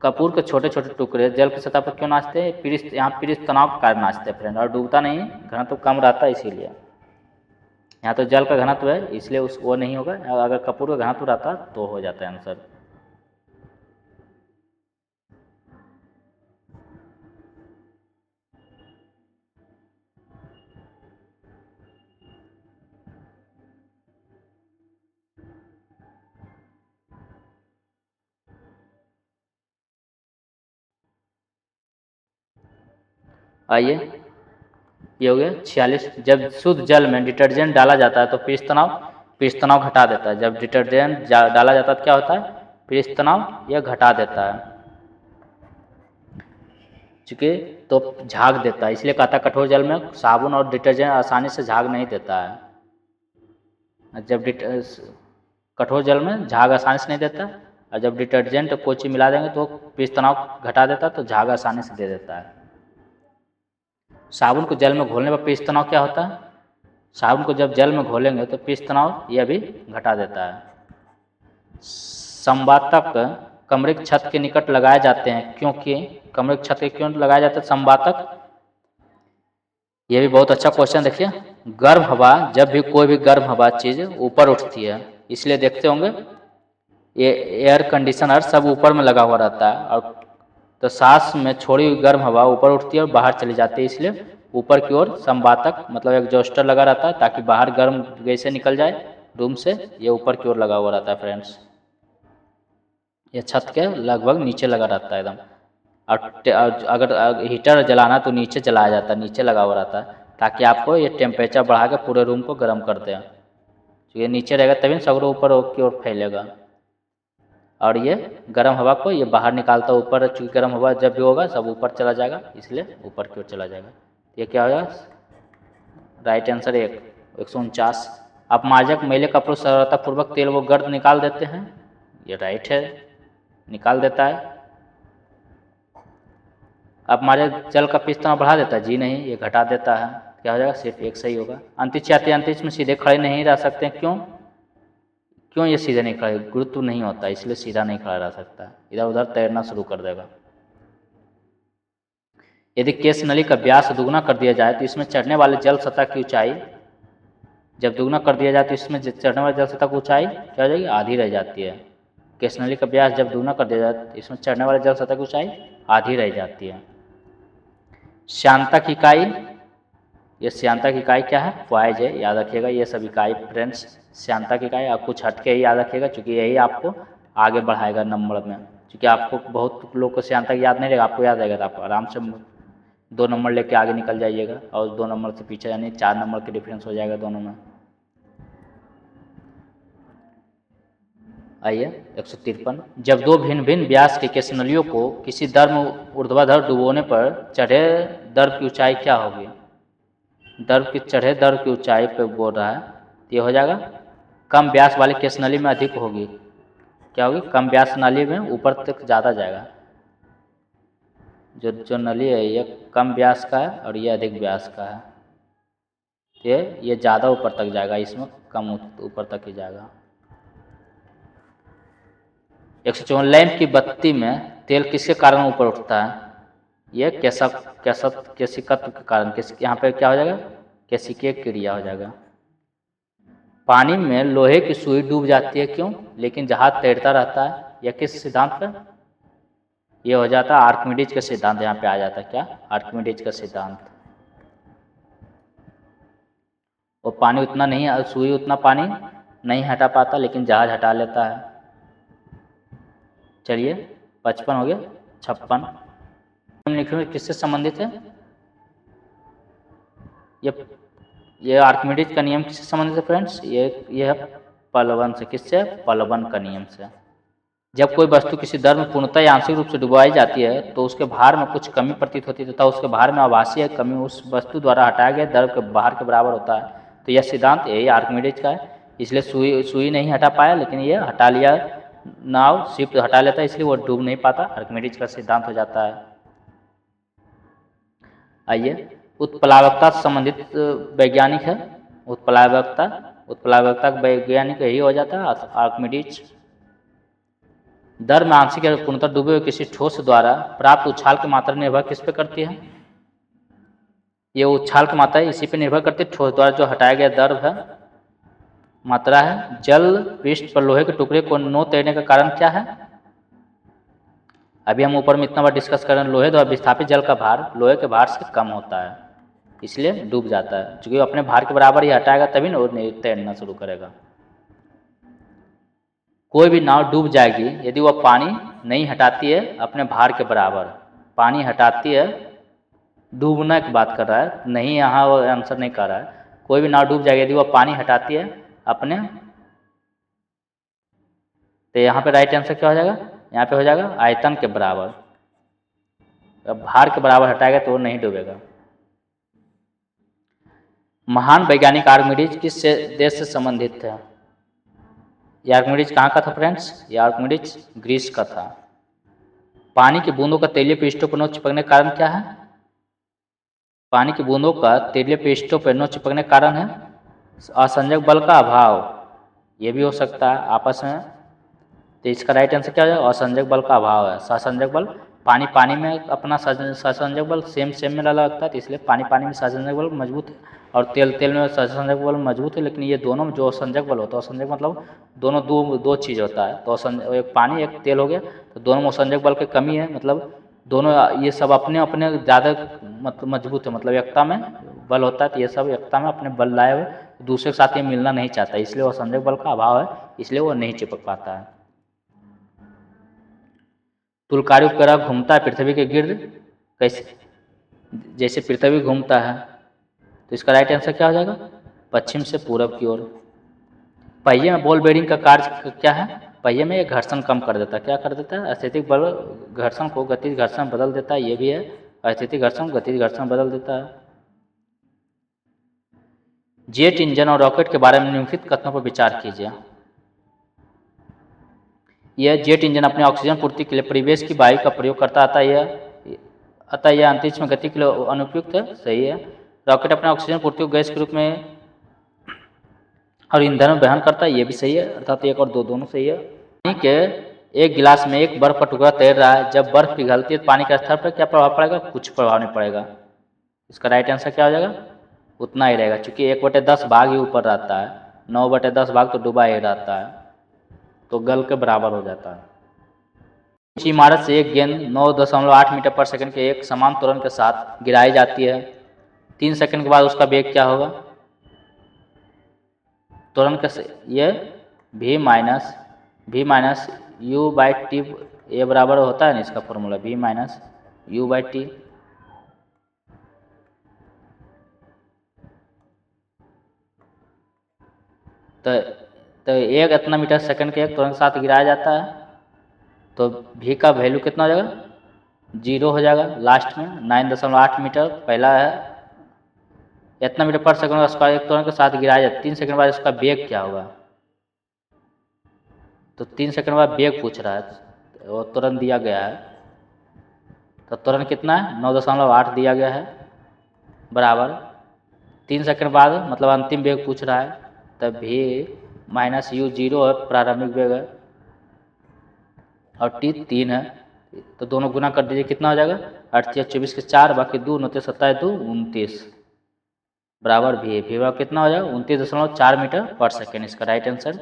कपूर के छोटे छोटे टुकड़े जल की सतह पर क्यों नाचते हैं? पृष्ठ, यहाँ पृष्ठ तनाव के कारण नाचते हैं फ्रेंड, और डूबता नहीं, घनत्व कम रहता है इसीलिए। यहाँ तो जल का घनत्व है इसलिए वो नहीं होगा। अगर कपूर का घनत्व रहता तो हो जाता है आंसर। आइए, ये हो गया 46। जब शुद्ध जल में डिटर्जेंट डाला जाता है तो पृष्ठ तनाव घटा देता है। जब डिटर्जेंट डाला जाता है तो क्या होता है? पृष्ठ तनाव यह घटा देता है, चूँकि तो झाग देता है। इसलिए कहता है कठोर जल में साबुन और डिटर्जेंट आसानी से झाग नहीं देता है। जब कठोर जल में झाग आसानी से नहीं देता, और जब डिटर्जेंट कोई चीज़ मिला देंगे तो पृष्ठ तनाव घटा देता है तो झाग आसानी से दे देता है। साबुन को जल में घोलने पर पृष्ठ तनाव क्या होता है? साबुन को जब जल में घोलेंगे तो पृष्ठ तनाव यह भी घटा देता है। संवातक कमरे की छत के निकट लगाए जाते हैं क्योंकि कमरे की छत के क्यों लगाए जाते हैं संवातक? यह भी बहुत अच्छा क्वेश्चन। देखिए, गर्म हवा, जब भी कोई भी गर्म हवा चीज़ ऊपर उठती है, इसलिए देखते होंगे ये एयर कंडीशनर सब ऊपर में लगा हुआ रहता है, और तो सांस में छोड़ी हुई गर्म हवा ऊपर उठती है और बाहर चली जाती है, इसलिए ऊपर की ओर संवातक मतलब एग्जॉस्टर लगा रहता है ताकि बाहर गर्म गैसें निकल जाए रूम से। ये ऊपर की ओर लगा हुआ रहता है फ्रेंड्स, ये छत के लगभग नीचे लगा रहता है एकदम। और अगर हीटर जलाना तो नीचे जलाया जाता है, नीचे लगा हुआ रहता है ताकि आपको ये टेम्परेचर बढ़ा के पूरे रूम को गर्म कर दे। तो ये नीचे रहेगा तभी सगरों ऊपर की ओर फैलेगा, और ये गर्म हवा को ये बाहर निकालता है ऊपर, चूँकि गर्म हवा जब भी होगा सब ऊपर चला जाएगा इसलिए ऊपर की ओर चला जाएगा। ये क्या होगा? Right answer 149। आप मार्जक मैले कपड़ों से सरलतापूर्वक तेल व गर्द निकाल देते हैं, ये राइट है, निकाल देता है। आप मार्जक जल का पृष्ठ तनाव बढ़ा देता है? जी नहीं, ये घटा देता है। क्या हो जाएगा? सिर्फ एक सही होगा। अंतरिक्ष यात्री अंतरिक्ष में सीधे खड़े नहीं रह सकते, क्यों ये सीधे नहीं खड़े? गुरुत्व नहीं होता इसलिए सीधा नहीं खड़ा रह सकता, इधर उधर तैरना शुरू कर देगा। यदि केस नली का व्यास दुगुना कर दिया जाए तो इसमें चढ़ने वाले जल सतह की ऊंचाई, जब दुगुना कर दिया जाए तो इसमें चढ़ने वाले जल सतह की ऊंचाई क्या हो जाएगी? आधी रह जाती है। केस नली का व्यास जब दुगुना कर दिया जाए तो इसमें चढ़ने वाले जल सतह की ऊंचाई आधी रह जाती है। श्यानता की इकाई, ये श्यानता की इकाई क्या है? पॉइज है, याद रखिएगा। ये सब इकाई फ्रेंड्स श्यानता की इकाई, आप कुछ हटके ही याद रखिएगा क्योंकि यही आपको आगे बढ़ाएगा नंबर में। क्योंकि आपको बहुत लोग को श्यानता की याद नहीं रहेगा, आपको याद रहेगा तो आप आराम से 2 नंबर लेके आगे निकल जाइएगा, और 2 नंबर से पीछे यानी 4 नंबर के डिफरेंस हो जाएगा दोनों में। आइए 153, जब दो भिन्न भिन्न व्यास के केस नलियों को किसी दर में ऊर्ध्वाधर डुबोने पर चढ़े दर की ऊंचाई क्या होगी? चढ़े दर की ऊंचाई पे बोल रहा है, तो ये हो जाएगा कम व्यास वाली केस नली में अधिक होगी। क्या होगी? कम व्यास नली में ऊपर तक ज़्यादा जाएगा। जो नली है ये कम व्यास का है और ये अधिक व्यास का है, ये ज़्यादा ऊपर तक जाएगा, इसमें कम ऊपर तक ही जाएगा। 154, लैंप की बत्ती में तेल किसके कारण ऊपर उठता है? ये केशिकत्व के कारण। यहाँ पे क्या हो जाएगा? केशिकीय क्रिया हो जाएगा। पानी में लोहे की सुई डूब जाती है, क्यों? लेकिन जहाज तैरता रहता है। यह किस सिद्धांत पर? यह हो जाता है आर्किमिडीज का सिद्धांत। यहाँ पे आ जाता है क्या? आर्किमिडीज का सिद्धांत। और पानी उतना नहीं, सुई उतना पानी नहीं हटा पाता, लेकिन जहाज हटा लेता है। चलिए 55 हो गया। 56, निम्नलिखित में किससे संबंधित है? ये आर्किमिडीज का नियम किससे संबंधित है फ्रेंड्स? ये है प्लवन से। किससे? प्लवन का नियम से। जब कोई वस्तु किसी दर में पूर्णतः या आंशिक रूप से डुबाई जाती है तो उसके भार में कुछ कमी प्रतीत होती है तथा उसके भार में आभासीय कमी उस वस्तु द्वारा हटाया गया दर के भार के बराबर होता है। तो यह सिद्धांत यही आर्किमिडीज का है। इसलिए सुई नहीं हटा पाया, लेकिन ये हटा लिया, नाव शिप हटा लेता है, इसलिए वो डूब नहीं पाता। आर्किमिडीज का सिद्धांत हो जाता है। आइए, उत्प्लावकता से संबंधित वैज्ञानिक है उत्प्लावकता का वैज्ञानिक यही हो जाता है आर्किमिडीज। दर में आंशिक या पूर्णतः डूबे हुए किसी ठोस द्वारा प्राप्त उछाल की मात्रा निर्भर किस पे करती है? ये उछाल की मात्रा इसी पे निर्भर करती है, ठोस द्वारा जो हटाया गया दर है, मात्रा है। जल पृष्ठ पर लोहे के टुकड़े को न तैरने का कारण क्या है? अभी हम ऊपर में इतना बार डिस्कस कर रहे हैं, लोहे द्वारा विस्थापित जल का भार लोहे के भार से कम होता है, इसलिए डूब जाता है। क्योंकि अपने भार के बराबर ही हटाएगा तभी ना वो तैरना शुरू करेगा। कोई भी नाव डूब जाएगी यदि वह पानी नहीं हटाती है अपने भार के बराबर। पानी हटाती है, डूबना की बात कर रहा है, नहीं यहाँ वो आंसर नहीं कर रहा है। कोई भी नाव डूब जाएगी यदि वह पानी हटाती है अपने, तो यहाँ पे राइट आंसर क्या हो जाएगा? यहाँ पे हो जाएगा आयतन के बराबर। अब भार के बराबर हटाएगा तो वो नहीं डूबेगा। महान वैज्ञानिक आर्किमिडीज किस देश से संबंधित है? ये आर्किमिडीज कहाँ का था फ्रेंड्स? ये आर्किमिडीज ग्रीस का था। पानी की बूंदों का तेलीय पृष्ठों पर न चिपकने का कारण क्या है? पानी की बूंदों का तेलीय पृष्ठों पर न चिपकने का कारण है असंजक बल का अभाव। ये भी हो सकता है आपस में, तो इसका राइट आंसर क्या हो जाएगा? असंजक बल का अभाव है। ससंजक बल, पानी में अपना ससंजक बल सेम में लगता है, तो इसलिए पानी में ससंजक बल मजबूत है और तेल में ससंजक बल मजबूत है। लेकिन ये दोनों में जो असंजक बल होता है, असंजक मतलब दोनों दो चीज़ होता है। तो एक पानी एक तेल हो गया, तो दोनों में असंजक बल की कमी है, मतलब दोनों ये सब अपने अपने ज़्यादा मजबूत है, मतलब एकता में बल होता है। तो ये सब एकता में अपने बल लाए हुए दूसरे के साथ ये मिलना नहीं चाहता, इसलिए वो असंजक बल का अभाव है, इसलिए वो नहीं चिपक पाता है। तुलकारी उपग्रह घूमता है पृथ्वी के गिर्द कैसे? जैसे पृथ्वी घूमता है, तो इसका राइट आंसर क्या हो जाएगा? पश्चिम से पूरब की ओर। पहिए में बॉल बेरिंग का कार्य क्या है? पहिए में ये घर्षण कम कर देता है। क्या कर देता है? स्थैतिक बल घर्षण को गतिज घर्षण बदल देता है। ये भी है स्थैतिक घर्षण गतिज घर्षण बदल देता है। जेट इंजन और रॉकेट के बारे में निम्नलिखित कथनों पर विचार कीजिए। यह जेट इंजन अपने ऑक्सीजन पूर्ति के लिए परिवेश की वायु का प्रयोग करता अतः यह अंतरिक्ष में गति के लिए अनुपयुक्त है। सही है। रॉकेट अपने ऑक्सीजन पूर्ति को गैस के रूप में और ईंधन में बहन करता है, ये भी सही है, अर्थात एक और दो दोनों सही है। पानी के एक गिलास में एक बर्फ का टुकड़ा तैर रहा है, जब बर्फ पिघलती है तो पानी के स्तर पर क्या प्रभाव पड़ेगा? कुछ प्रभाव नहीं पड़ेगा। इसका राइट आंसर क्या हो जाएगा? उतना ही रहेगा, क्योंकि 1/10 भाग ही ऊपर रहता है, 9/10 भाग तो डूबा ही रहता है, तो गल के बराबर हो जाता है। ऊंची इमारत से एक गेंद 9.8 मीटर पर सेकंड के एक समान त्वरण के साथ गिराई जाती है। 3 सेकंड के बाद उसका वेग क्या होगा? त्वरण कैसे? ये v minus you by T, ये बराबर होता है ना इसका formula, v minus you by T. तो तो एक इतना मीटर सेकंड के एक त्वरण के साथ गिराया जाता है, तो भी का वैल्यू कितना हो जाएगा, 0 हो जाएगा। लास्ट में 9.8 मीटर पहला है, इतना मीटर पर सेकंड उसका एक त्वरण के साथ गिराया जाता है। 3 सेकंड बाद इसका वेग क्या होगा, तो 3 सेकंड बाद वेग पूछ रहा है, वो त्वरण दिया गया है, तो त्वरण कितना है 9.8 दिया गया है, बराबर 3 सेकंड बाद मतलब अंतिम वेग पूछ रहा है, तब भी माइनस यू 0 है प्रारंभिक वेग है और टी 3 है, तो दोनों गुना कर दीजिए, कितना हो जाएगा 8 या 24 के 4 बाकी 2 9 27 2 29 बराबर भी कितना हो जाएगा 29.4 मीटर पर सेकेंड। इसका राइट आंसर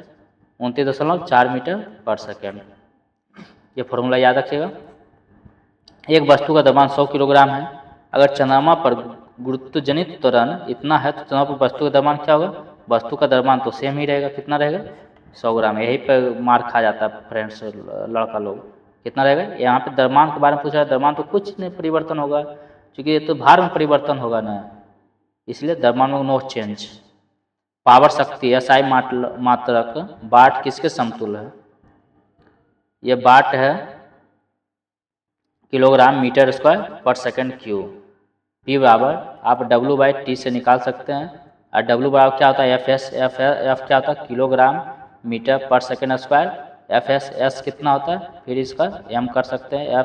29.4 मीटर पर सेकेंड। ये फॉर्मूला याद रखिएगा। एक वस्तु का द्रव्यमान 100 किलोग्राम है, अगर चंद्रमा पर गुरुत्वजनित त्वरण इतना है तो चंद्रमा पर वस्तु का द्रव्यमान क्या होगा, वस्तु का द्रव्यमान तो सेम ही रहेगा, कितना रहेगा 100 ग्राम। यही पर मार खा जाता है फ्रेंड्स लड़का लोग, कितना रहेगा। यहाँ पे द्रव्यमान के बारे में पूछा है, द्रव्यमान तो कुछ नहीं परिवर्तन होगा, क्योंकि ये तो भार में परिवर्तन होगा ना, इसलिए द्रव्यमान में नो चेंज। पावर शक्ति SI मात्रक वाट किसके समतुल्य है, ये वाट है किलोग्राम मीटर स्क्वायर पर सेकंड क्यूब। P बराबर आप W/T से निकाल सकते हैं, और W बराबर क्या होता है F क्या होता है किलोग्राम मीटर पर सेकंड स्क्वायर, S कितना होता है, फिर इसका M कर सकते हैं,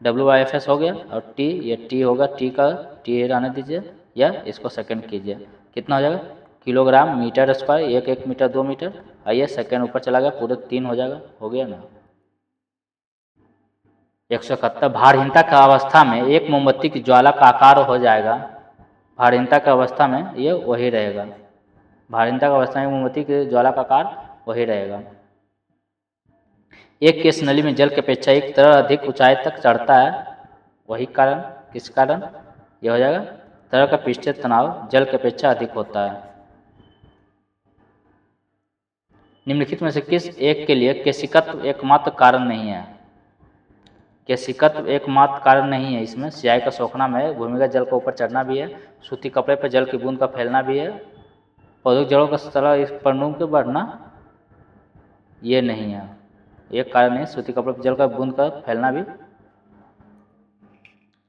W/Fs हो गया, और T ये T होगा, T रहने दीजिए, या इसको सेकंड कीजिए, कितना हो जाएगा kilogram metre square, 1 metre 2 metre, और ये सेकंड ऊपर चला गया, पूरे 3 हो जाएगा, हो गया ना। 171 भारहीनता की अवस्था में एक मोमबत्ती की ज्वाला का आकार हो जाएगा, भारहीनता की अवस्था में ये वही रहेगा, भारहीनता की अवस्था में मोमबत्ती की ज्वाला का आकार वही रहेगा। एक केस नली में जल की अपेक्षा एक तरल अधिक ऊंचाई तक चढ़ता है, वही कारण, किस कारण यह हो जाएगा, तरल का पृष्ठीय तनाव जल की अपेक्षा अधिक होता है। निम्नलिखित में से किस एक के लिए केशिकत्व एकमात्र कारण नहीं है, केशिकत्व एकमात्र कारण नहीं है, इसमें सियाही का सोखना में भूमिगत जल का ऊपर चढ़ना भी है, सूती कपड़े पर जल की बूंद का फैलना भी है, पौधों जड़ों का सतह इस पर्णों के बढ़ना ये नहीं है, एक कारण है सूती कपड़े पर जल का बूंद का फैलना भी,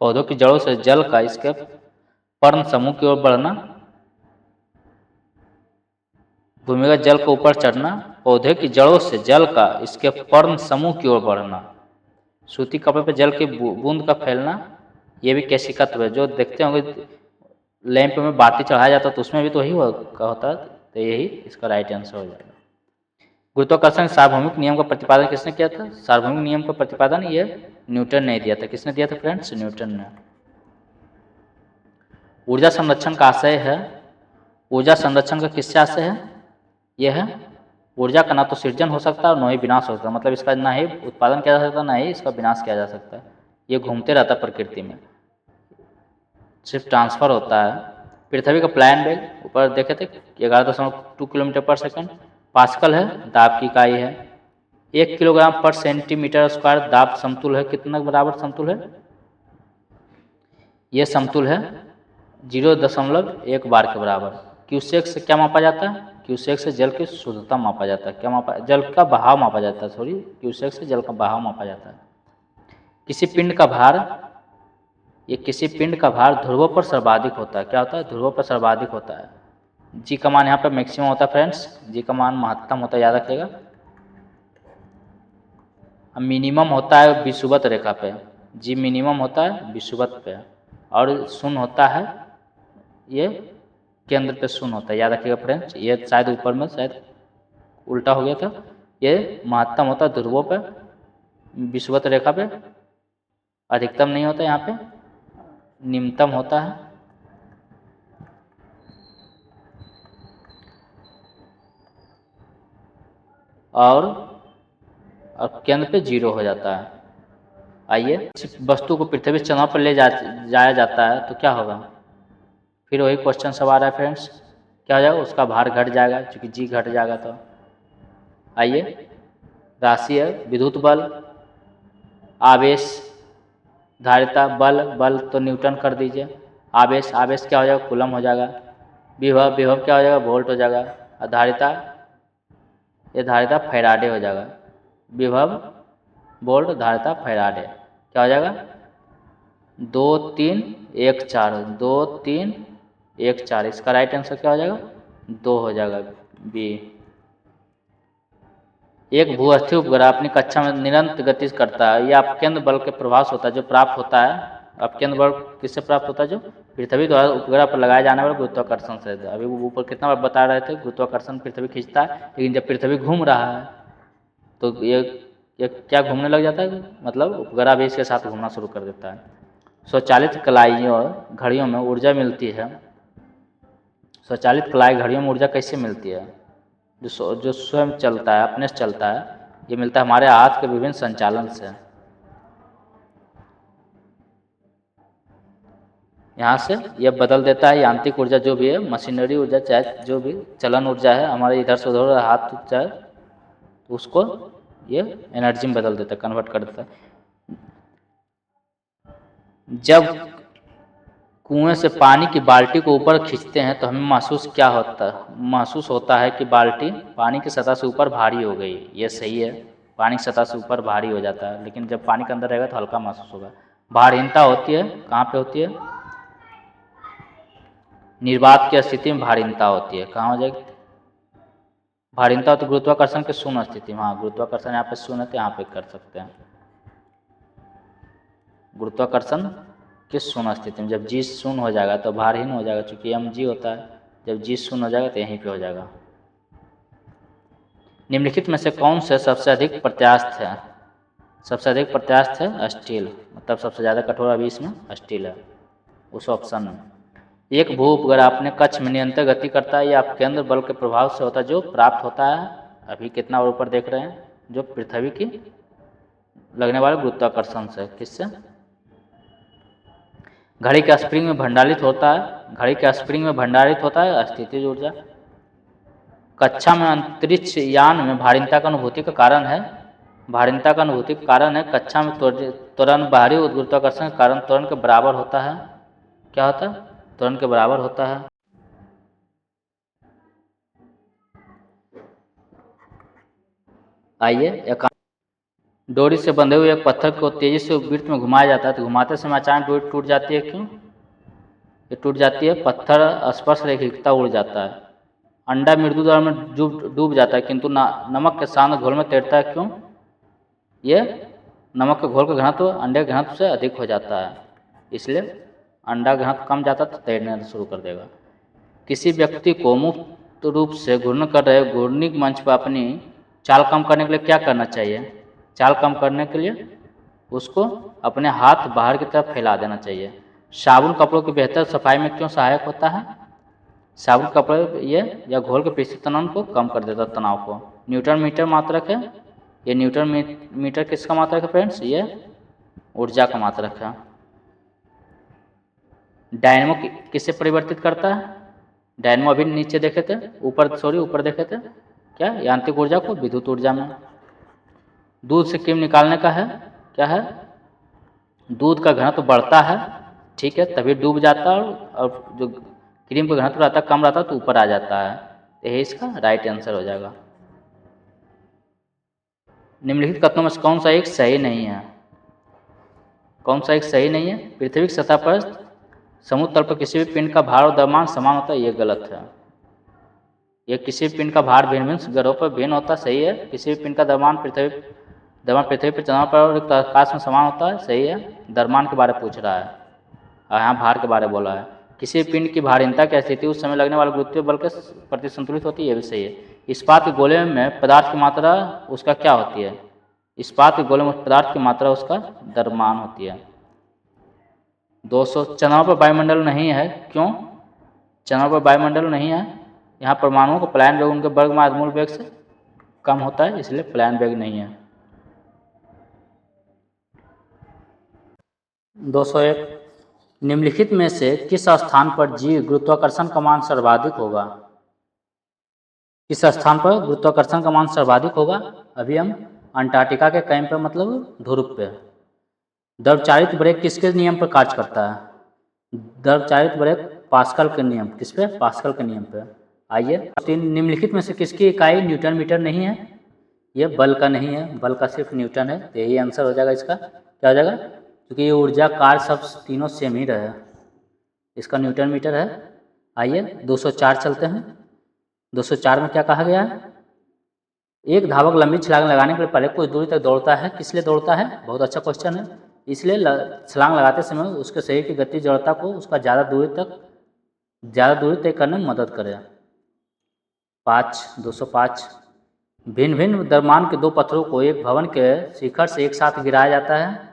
पौधों की जड़ों से जल का इसके पर्ण समूह की ओर बढ़ना, भूमिगत जल के ऊपर चढ़ना, पौधे की जड़ों से जल का इसके पर्ण समूह की ओर बढ़ना, सूती कपड़े पर जल की बूंद का फैलना, ये भी केशिकत्व है। जो देखते होंगे लैंप में बाती चढ़ाया जाता है तो उसमें भी तो वही होता है, तो यही इसका राइट आंसर हो जाएगा। गुरुत्वाकर्षण सार्वभौमिक नियम का प्रतिपादन किसने किया था, सार्वभौमिक नियम का प्रतिपादन ये न्यूटन ने दिया था। किसने दिया था फ्रेंड्स, न्यूटन ने। ऊर्जा संरक्षण का आशय है, ऊर्जा संरक्षण का किससे आशय है, यह है ऊर्जा का ना तो सृजन हो सकता है और न ही विनाश हो सकता है, मतलब इसका ना ही उत्पादन किया जा सकता है ना ही इसका विनाश किया जा सकता है, ये घूमते रहता है प्रकृति में, सिर्फ ट्रांसफर होता है। पृथ्वी का प्लायन वेग ऊपर देखे थे 11.2 किलोमीटर पर सेकंड, पास्कल है दाब की इकाई है, 1 किलोग्राम पर सेंटीमीटर स्क्वायर दाब समतुल है, कितना बराबर समतुल है, ये समतुल है 0.1 बार के बराबर। क्यूसेक से क्या मापा जाता है, क्यूसेक से जल की शुद्धता मापा जाता है, क्या मापा, जल का बहाव मापा जाता है, सॉरी क्यूसेक से जल का बहाव मापा जाता है। किसी पिंड का भार, ये किसी पिंड का भार ध्रुवों पर सर्वाधिक होता है, क्या होता है, ध्रुवों पर सर्वाधिक होता है। जी का मान यहाँ पर मैक्सिमम होता है फ्रेंड्स, जी का मान महत्तम होता है, याद रखिएगा। मिनिमम होता है विषुवत रेखा पे, जी मिनिमम होता है विषुवत पे, और शून्य होता है ये केंद्र पे शून्य होता है, याद रखिएगा फ्रेंड्स। ये शायद ऊपर में शायद उल्टा हो गया था, ये महत्तम होता है ध्रुवों पे विषुवत रेखा पे, अधिकतम नहीं होता यहाँ पे, निम्नतम होता है। और केंद्र पे 0 हो जाता है। आइए, वस्तु को पृथ्वी से चंद्रमा पर ले जाया जाता है तो क्या होगा, फिर वही क्वेश्चन सब आ रहा है फ्रेंड्स, क्या हो जाएगा, उसका भार घट जाएगा, क्योंकि जी घट जाएगा। तो आइए, राशि है विद्युत बल, आवेश, धारिता, बल तो न्यूटन कर दीजिए, आवेश क्या हो जाएगा, कूलम हो जाएगा, विभव क्या हो जाएगा, वोल्ट हो जाएगा, और धारिता ये धारिता फैराडे हो जाएगा। विभव वोल्ट धारिता फैराडे क्या हो जाएगा 2 3 1 4 2 3 1 4। इसका राइट आंसर क्या हो जाएगा 2 हो जाएगा बी। एक भूअस्थि उपग्रह अपनी कक्षा में निरंतर गति करता है। यह अपकेंद्र बल के प्रभाव से होता है जो प्राप्त होता है। अपकेंद्र बल किससे प्राप्त होता है जो पृथ्वी द्वारा उपग्रह पर लगाए जाने वाले गुरुत्वाकर्षण से। अभी वो ऊपर कितना बार बता रहे थे गुरुत्वाकर्षण पृथ्वी खींचता है, लेकिन जब पृथ्वी घूम रहा है तो ये क्या घूमने लग जाता है, मतलब उपग्रह भी इसके साथ घूमना शुरू कर देता है। स्वचालित कलाइयों घड़ियों में ऊर्जा मिलती है। स्वचालित कलाई घड़ियों में ऊर्जा कैसे मिलती है, जो स्वयं चलता है, अपने से चलता है। ये मिलता है हमारे हाथ के विभिन्न संचालन से। यहाँ से ये बदल देता है यांत्रिक ऊर्जा जो भी है, मशीनरी ऊर्जा चाहे जो भी चलन ऊर्जा है हमारे इधर से उधर हाथ चाहे तो उसको ये एनर्जी में बदल देता है, कन्वर्ट कर देता है। जब कुएं से पानी की बाल्टी को ऊपर खींचते हैं तो हमें महसूस होता है कि बाल्टी पानी की सतह से ऊपर भारी हो गई। ये सही है, पानी की सतह से ऊपर भारी हो जाता है, लेकिन जब पानी के अंदर रहेगा तो हल्का महसूस होगा। भारहीनता होती है कहाँ पे होती है, निर्वात की स्थिति में भारहीनता होती है। कहाँ हो जाएगी भारहीनता, तो गुरुत्वाकर्षण के शून्य स्थिति में। हाँ, गुरुत्वाकर्षण यहाँ पे शून्य है तो यहाँ पे कर सकते हैं। गुरुत्वाकर्षण के शून्य स्थिति में जब जी शून्य हो जाएगा तो भारहीन हो जाएगा, चूंकि एम जी होता है। जब जी शून्य हो जाएगा तो यहीं पे हो जाएगा। निम्नलिखित में से कौन से सबसे अधिक प्रत्यास्थ है? सबसे अधिक प्रत्यास्थ है स्टील, मतलब सबसे ज़्यादा कठोर अभी इसमें स्टील है उस ऑप्शन में। एक भू उपग्रह अपने कक्ष में निरंतर गति करता है या अपकेंद्र बल के प्रभाव से होता है जो प्राप्त होता है। अभी कितना और ऊपर देख रहे हैं, जो पृथ्वी की लगने वाले गुरुत्वाकर्षण से। किससे? घड़ी के स्प्रिंग में भंडारित होता है। घड़ी के स्प्रिंग में भंडारित होता है स्थितिज ऊर्जा। कक्षा में अंतरिक्ष यान में भारीनता का अनुभूति का कारण है। भारीनता का अनुभूति का कारण है कक्षा में त्वरण बाहरी गुरुत्वाकर्षण के कारण त्वरण के बराबर होता है। क्या होता है? त्वरण के बराबर होता है। आइए, डोरी से बंधे हुए एक पत्थर को तेजी से वृत्त में घुमाया जाता है तो घुमाते समय अचानक डोरी टूट जाती है। क्यों ये टूट जाती है? पत्थर स्पर्श रेखिकता उड़ जाता है। अंडा मृदु द्वार में डूब जाता है किंतु नमक के साथ घोल में तैरता है। क्यों? ये नमक के घोल का घनत्व अंडे के घनत्व से अधिक हो जाता है, इसलिए अंडा घनत्व कम जाता तो तैरना शुरू कर देगा। किसी व्यक्ति को मुक्त रूप से घूर्णन कर रहे घूर्णिक मंच पर अपनी चाल कम करने के लिए क्या करना चाहिए? चाल कम करने के लिए उसको अपने हाथ बाहर की तरफ फैला देना चाहिए। साबुन कपड़ों की बेहतर सफाई में क्यों सहायक होता है? साबुन कपड़े ये या घोल के पृष्ठीय तनाव को कम कर देता है, तनाव को। न्यूटन मीटर मात्रक है। ये न्यूटन मीटर किसका मात्रक है फ्रेंड्स? ये ऊर्जा का मात्रक है। डायनेमो किससे परिवर्तित करता है? डायनेमो अभी नीचे देखे थे, ऊपर देखे थे क्या? यांत्रिक ऊर्जा को विद्युत ऊर्जा में। दूध से क्रीम निकालने का है, क्या है? दूध का घनत्व बढ़ता है, ठीक है, तभी डूब जाता है, और जो क्रीम का घनत्व रहता है कम रहता है तो ऊपर आ जाता है। तो यही इसका राइट आंसर हो जाएगा। निम्नलिखित कथनों में से कौन सा एक सही नहीं है? कौन सा एक सही नहीं है? पृथ्वी की सतह पर समुद्र तल पर किसी भी पिंड का भार और द्रव्यमान समान होता है, ये गलत है। ये किसी भी पिंड का भार भिन्न जगहों पर भिन्न होता, सही है। किसी भी पिंड का द्रव्यमान पृथ्वी पर चंद्रमा पर और आकाश में समान होता है, सही है। द्रव्यमान के बारे में पूछ रहा है और यहाँ भार के बारे में बोला है। किसी पिंड की भारीनता की स्थिति उस समय लगने वाले गुरुत्वीय बल के प्रति संतुलित होती है, ये भी सही है। इस्पात के गोले में पदार्थ की मात्रा उसका क्या होती है? इस्पात के गोले में पदार्थ की मात्रा उसका द्रव्यमान होती है। 200 चंद्रमा पर वायुमंडल नहीं है, क्यों? चंद्रमा पर वायुमंडल नहीं है, यहाँ परमाणुओं का पलायन वेग उनके वर्ग में आधमूल वेग से कम होता है, इसलिए पलायन वेग नहीं है। 201 निम्नलिखित में से किस स्थान पर जीव गुरुत्वाकर्षण का मान सर्वाधिक होगा? किस स्थान पर गुरुत्वाकर्षण का मान सर्वाधिक होगा? अभी हम अंटार्कटिका के कैंप पे, मतलब ध्रुव पे। द्रवचालित ब्रेक किसके नियम पर कार्य करता है? द्रवचालित ब्रेक पास्कल के नियम, किस पे? पास्कल के नियम पे। आइए, तीन निम्नलिखित में से किसकी इकाई न्यूटन मीटर नहीं है? ये बल का नहीं है, बल का सिर्फ न्यूटन है। तो यही आंसर हो जाएगा इसका। क्या हो जाएगा? क्योंकि ये ऊर्जा कार्य सब तीनों सेम ही रहे, इसका न्यूटन मीटर है। आइए 204 चलते हैं। 204 में क्या कहा गया है? एक धावक लंबी छलांग लगाने के लिए पहले कुछ दूरी तक दौड़ता है। किस लिए दौड़ता है? बहुत अच्छा क्वेश्चन है। इसलिए छलांग लगाते समय उसके शरीर की गति जड़ता को उसका ज़्यादा दूरी तय करने में मदद करे। 205 भिन्न भिन्न द्रव्यमान के दो पत्थरों को एक भवन के शिखर से एक साथ गिराया जाता है।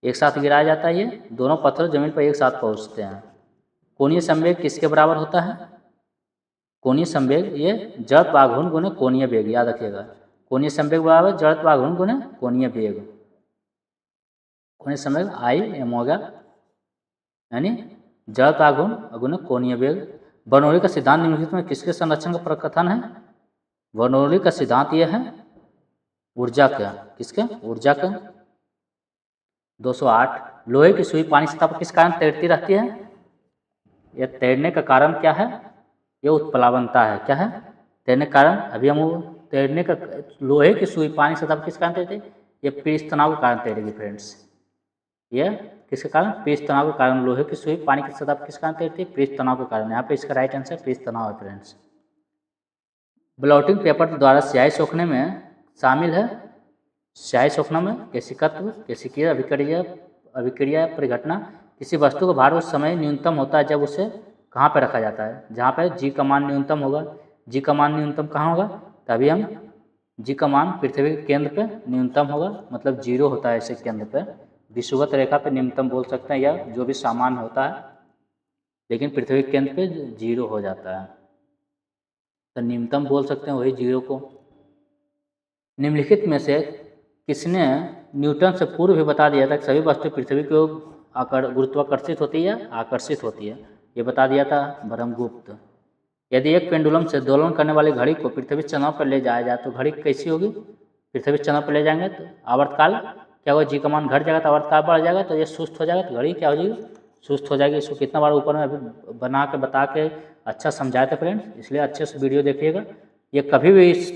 एक साथ गिराया जाता है, ये दोनों पत्थर जमीन पर एक साथ पहुंचते हैं। कोणीय संवेग किसके बराबर होता है? कोणीय संवेग ये जड़त्व आघूर्ण गुणे कोणीय वेग, याद रखिएगा। कोणीय संवेग बराबर जड़त्व आघूर्ण गुणे कोणीय वेग। कोणीय संवेग आई एम होगा, यानी जड़त्व आघूर्ण गुणे कोणीय वेग। बर्नौली का सिद्धांत निम्नलिखित में किसके संरक्षण का प्रकथन है? बर्नौली का सिद्धांत यह है ऊर्जा का। किसके? ऊर्जा का। 208 लोहे की सुई पानी सतह पर किस कारण तैरती रहती है? यह तैरने का कारण क्या है? ये उत्प्लावनता है। क्या है? तैरने का कारण अभी हम तैरने का लोहे की सुई पानी सतह पर किस कारण तैरती है? ये पृष्ठ तनाव के कारण तैरेगी फ्रेंड्स। ये किसके कारण? पृष्ठ तनाव के कारण लोहे की सुई पानी की सतह पर किस कारण तैरती है? पृष्ठ तनाव के कारण। यहाँ पे इसका राइट आंसर पृष्ठ तनाव है फ्रेंड्स। ब्लॉटिंग पेपर द्वारा स्याही सोखने में शामिल है। स्याही सोखना में केशिकत्व, केशिकीय अभिक्रिया परिघटना। किसी वस्तु का भार उस समय न्यूनतम होता है जब उसे कहाँ पर रखा जाता है? जहाँ पे जी का मान न्यूनतम होगा। जी का मान न्यूनतम कहाँ होगा? तभी हम जी का मान पृथ्वी के केंद्र पे न्यूनतम होगा, मतलब 0 होता है ऐसे केंद्र पे। विषुवत रेखा पे न्यूनतम बोल सकते हैं या जो भी सामान्य होता है, लेकिन पृथ्वी के केंद्र पे 0 हो जाता है, तो न्यूनतम बोल सकते हैं वही 0 को। निम्नलिखित में से किसने न्यूटन से पूर्व भी बता दिया था कि सभी वस्तु पृथ्वी को गुरुत्वाकर्षित होती है, आकर्षित होती है? ये बता दिया था ब्रह्मगुप्त। यदि एक पेंडुलम से दोलन करने वाली घड़ी को पृथ्वी चंद्रमा पर ले जाया जाए तो घड़ी कैसी होगी? पृथ्वी चंद्रमा पर ले जाएंगे तो आवर्तकाल क्या होगा? जी का मान घट जाएगा तो आवर्तकाल बढ़ जाएगा, तो ये सुस्त हो जाएगा, तो घड़ी क्या हो जाएगी? सुस्त हो जाएगी। इसको कितना बार ऊपर में अभी बना के बता के अच्छा समझाए थे फ्रेंड्स, इसलिए अच्छे से वीडियो देखिएगा। ये कभी भी इस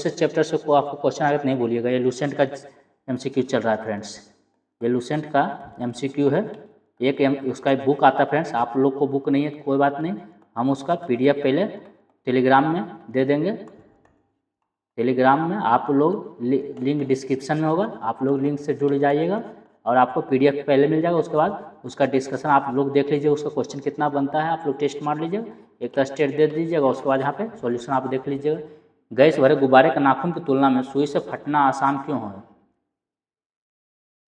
चैप्टर से को आपको क्वेश्चन आगे नहीं भूलिएगा। ये लूसेंट का MCQ चल रहा है फ्रेंड्स, ये लूसेंट का MCQ है। उसका एक बुक आता है फ्रेंड्स, आप लोग को बुक नहीं है कोई बात नहीं, हम उसका PDF पहले टेलीग्राम में दे देंगे। टेलीग्राम में आप लोग लिंक डिस्क्रिप्शन में होगा, आप लोग लिंक से जुड़ जाइएगा और आपको PDF पहले मिल जाएगा। उसके बाद उसका डिस्कशन आप लोग देख लीजिए, उसका क्वेश्चन कितना बनता है आप लोग टेस्ट मार लीजिएगा, एक का स्टेट दे दीजिएगा, उसके बाद यहाँ पे सॉल्यूशन आप देख लीजिएगा। गैस भरे गुब्बारे का नाखून की तुलना में सुई से फटना आसान क्यों है?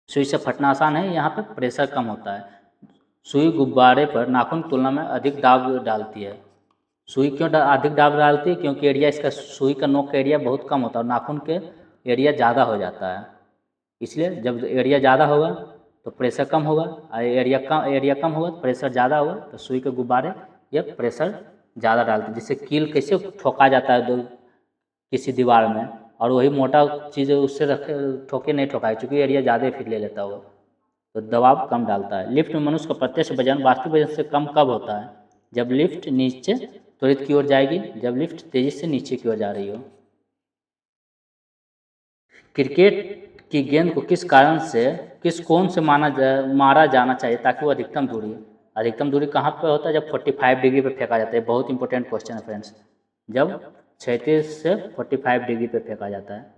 सुई से फटना आसान है, यहाँ पे प्रेशर कम होता है। सुई गुब्बारे पर नाखून की तुलना में अधिक दाब डालती है। सुई क्यों अधिक दाब डालती है? क्योंकि एरिया इसका सुई का नोक का एरिया बहुत कम होता है और नाखून के एरिया ज़्यादा हो जाता है, इसलिए जब एरिया ज़्यादा होगा तो प्रेशर कम होगा, एरिया कम होगा तो प्रेशर ज़्यादा होगा, तो सुई के गुब्बारे ये प्रेशर ज़्यादा डालते हैं। जिससे कील कैसे ठोका जाता है किसी दीवार में, और वही मोटा चीज़ उससे ठोके नहीं ठोकाए, क्योंकि एरिया ज़्यादा फिर ले लेता होगा, तो दबाव कम डालता है। लिफ्ट में मनुष्य का प्रत्यक्ष वजन वास्तविक वजन से कम कब होता है? जब लिफ्ट नीचे त्वरित की ओर जाएगी, जब लिफ्ट तेजी से नीचे की ओर जा रही हो। क्रिकेट की गेंद को किस कारण से किस कोण से मारा जाना चाहिए ताकि वो अधिकतम दूरी कहाँ पे होता है? जब 45 डिग्री पे फेंका जाता है। बहुत इंपॉर्टेंट क्वेश्चन है फ्रेंड्स, जब 36 से 45 डिग्री पे फेंका जाता है।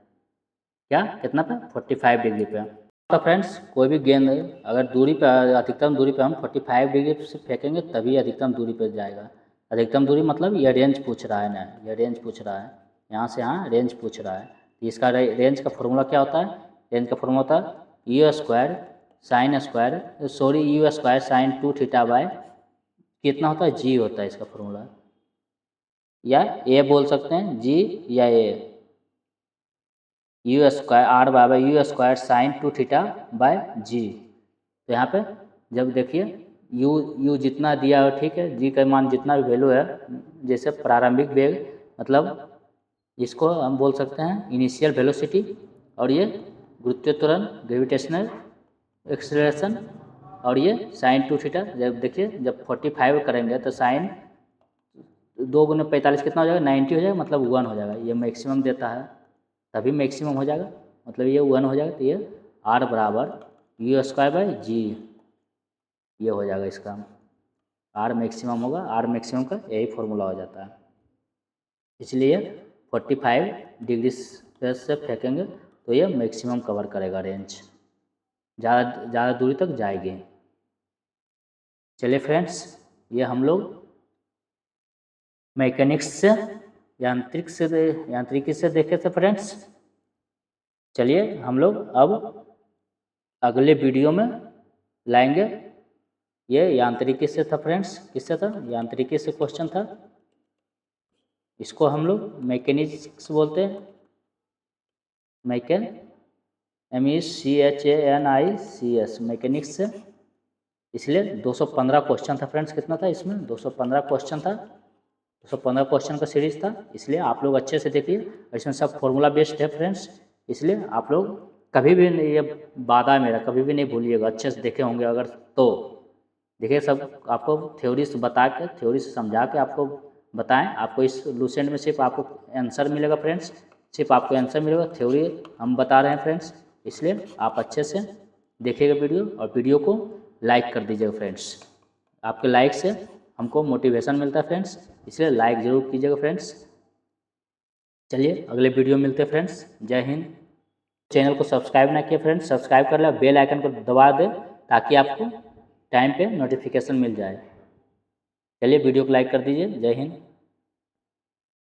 क्या कितना पे? 45 डिग्री पे। तो फ्रेंड्स कोई भी गेंद अगर दूरी पे अधिकतम दूरी पे हम 45 डिग्री से फेंकेंगे तभी अधिकतम दूरी पे जाएगा। अधिकतम दूरी मतलब ये रेंज पूछ रहा है ना, ये रेंज पूछ रहा है, यहाँ से यहाँ रेंज पूछ रहा है। तो इसका रेंज का फॉर्मूला क्या होता है? रेंज का फॉर्मूला होता है U square sine 2 theta by कितना होता है? G होता है इसका फॉर्मूला, या A बोल सकते हैं, G या A। U स्क्वायर R बराबर U square sine 2 theta by G। तो यहाँ पे जब देखिए U जितना दिया हो ठीक है, G का मान जितना भी वैल्यू है, जैसे प्रारंभिक वेग मतलब इसको हम बोल सकते हैं इनिशियल वेलोसिटी, और ये गुरुत्वीय त्वरण ग्रेविटेशनल एक्सेलरेशन, और ये साइन 2 थीटा। जब देखिए जब 45 करेंगे तो साइन 2 गुने 45 कितना हो जाएगा 90 हो जाएगा, मतलब 1 हो जाएगा। ये मैक्सिमम देता है तभी मैक्सिमम हो जाएगा, मतलब ये 1 हो जाएगा। तो ये R बराबर U²/G ये हो जाएगा इसका। R मैक्सिमम होगा, R मैक्सिमम का यही फॉर्मूला हो जाता है। इसलिए 45 डिग्री से फेंकेंगे तो ये मैक्सिमम कवर करेगा रेंज, ज़्यादा दूरी तक जाएगी। चलिए फ्रेंड्स, ये हम लोग मैकेनिक्स से यांत्रिकी से देखे थे फ्रेंड्स। चलिए हम लोग अब अगले वीडियो में लाएंगे। ये यांत्रिकी से था फ्रेंड्स, किससे था? यांत्रिकी से क्वेश्चन था। इसको हम लोग मैकेनिक्स बोलते हैं, MECHANICS मैकेनिक्स से। इसलिए 215 क्वेश्चन था फ्रेंड्स। कितना था इसमें? 215 क्वेश्चन था। 215 क्वेश्चन का सीरीज था, इसलिए आप लोग अच्छे से देखिए। इसमें सब फॉर्मूला बेस्ड है फ्रेंड्स, इसलिए आप लोग कभी भी ये वादा मेरा कभी भी नहीं भूलिएगा, अच्छे से देखे होंगे अगर तो। देखिए सब आपको थ्योरी से बता के, थ्योरी से समझा के आपको बताएं। आपको इस लूसेंट में सिर्फ आपको आंसर मिलेगा फ्रेंड्स, सिर्फ आपको आंसर मिलेगा, थ्योरी हम बता रहे हैं फ्रेंड्स। इसलिए आप अच्छे से देखिएगा वीडियो, और वीडियो को लाइक कर दीजिएगा फ्रेंड्स। आपके लाइक से हमको मोटिवेशन मिलता है फ्रेंड्स, इसलिए लाइक ज़रूर कीजिएगा फ्रेंड्स। चलिए अगले वीडियो मिलते हैं फ्रेंड्स। जय हिंद। चैनल को सब्सक्राइब ना किए फ्रेंड्स, सब्सक्राइब कर ले, बेल आइकन को दबा दें ताकि आपको टाइम पे नोटिफिकेशन मिल जाए। चलिए वीडियो को लाइक कर दीजिए। जय हिंद।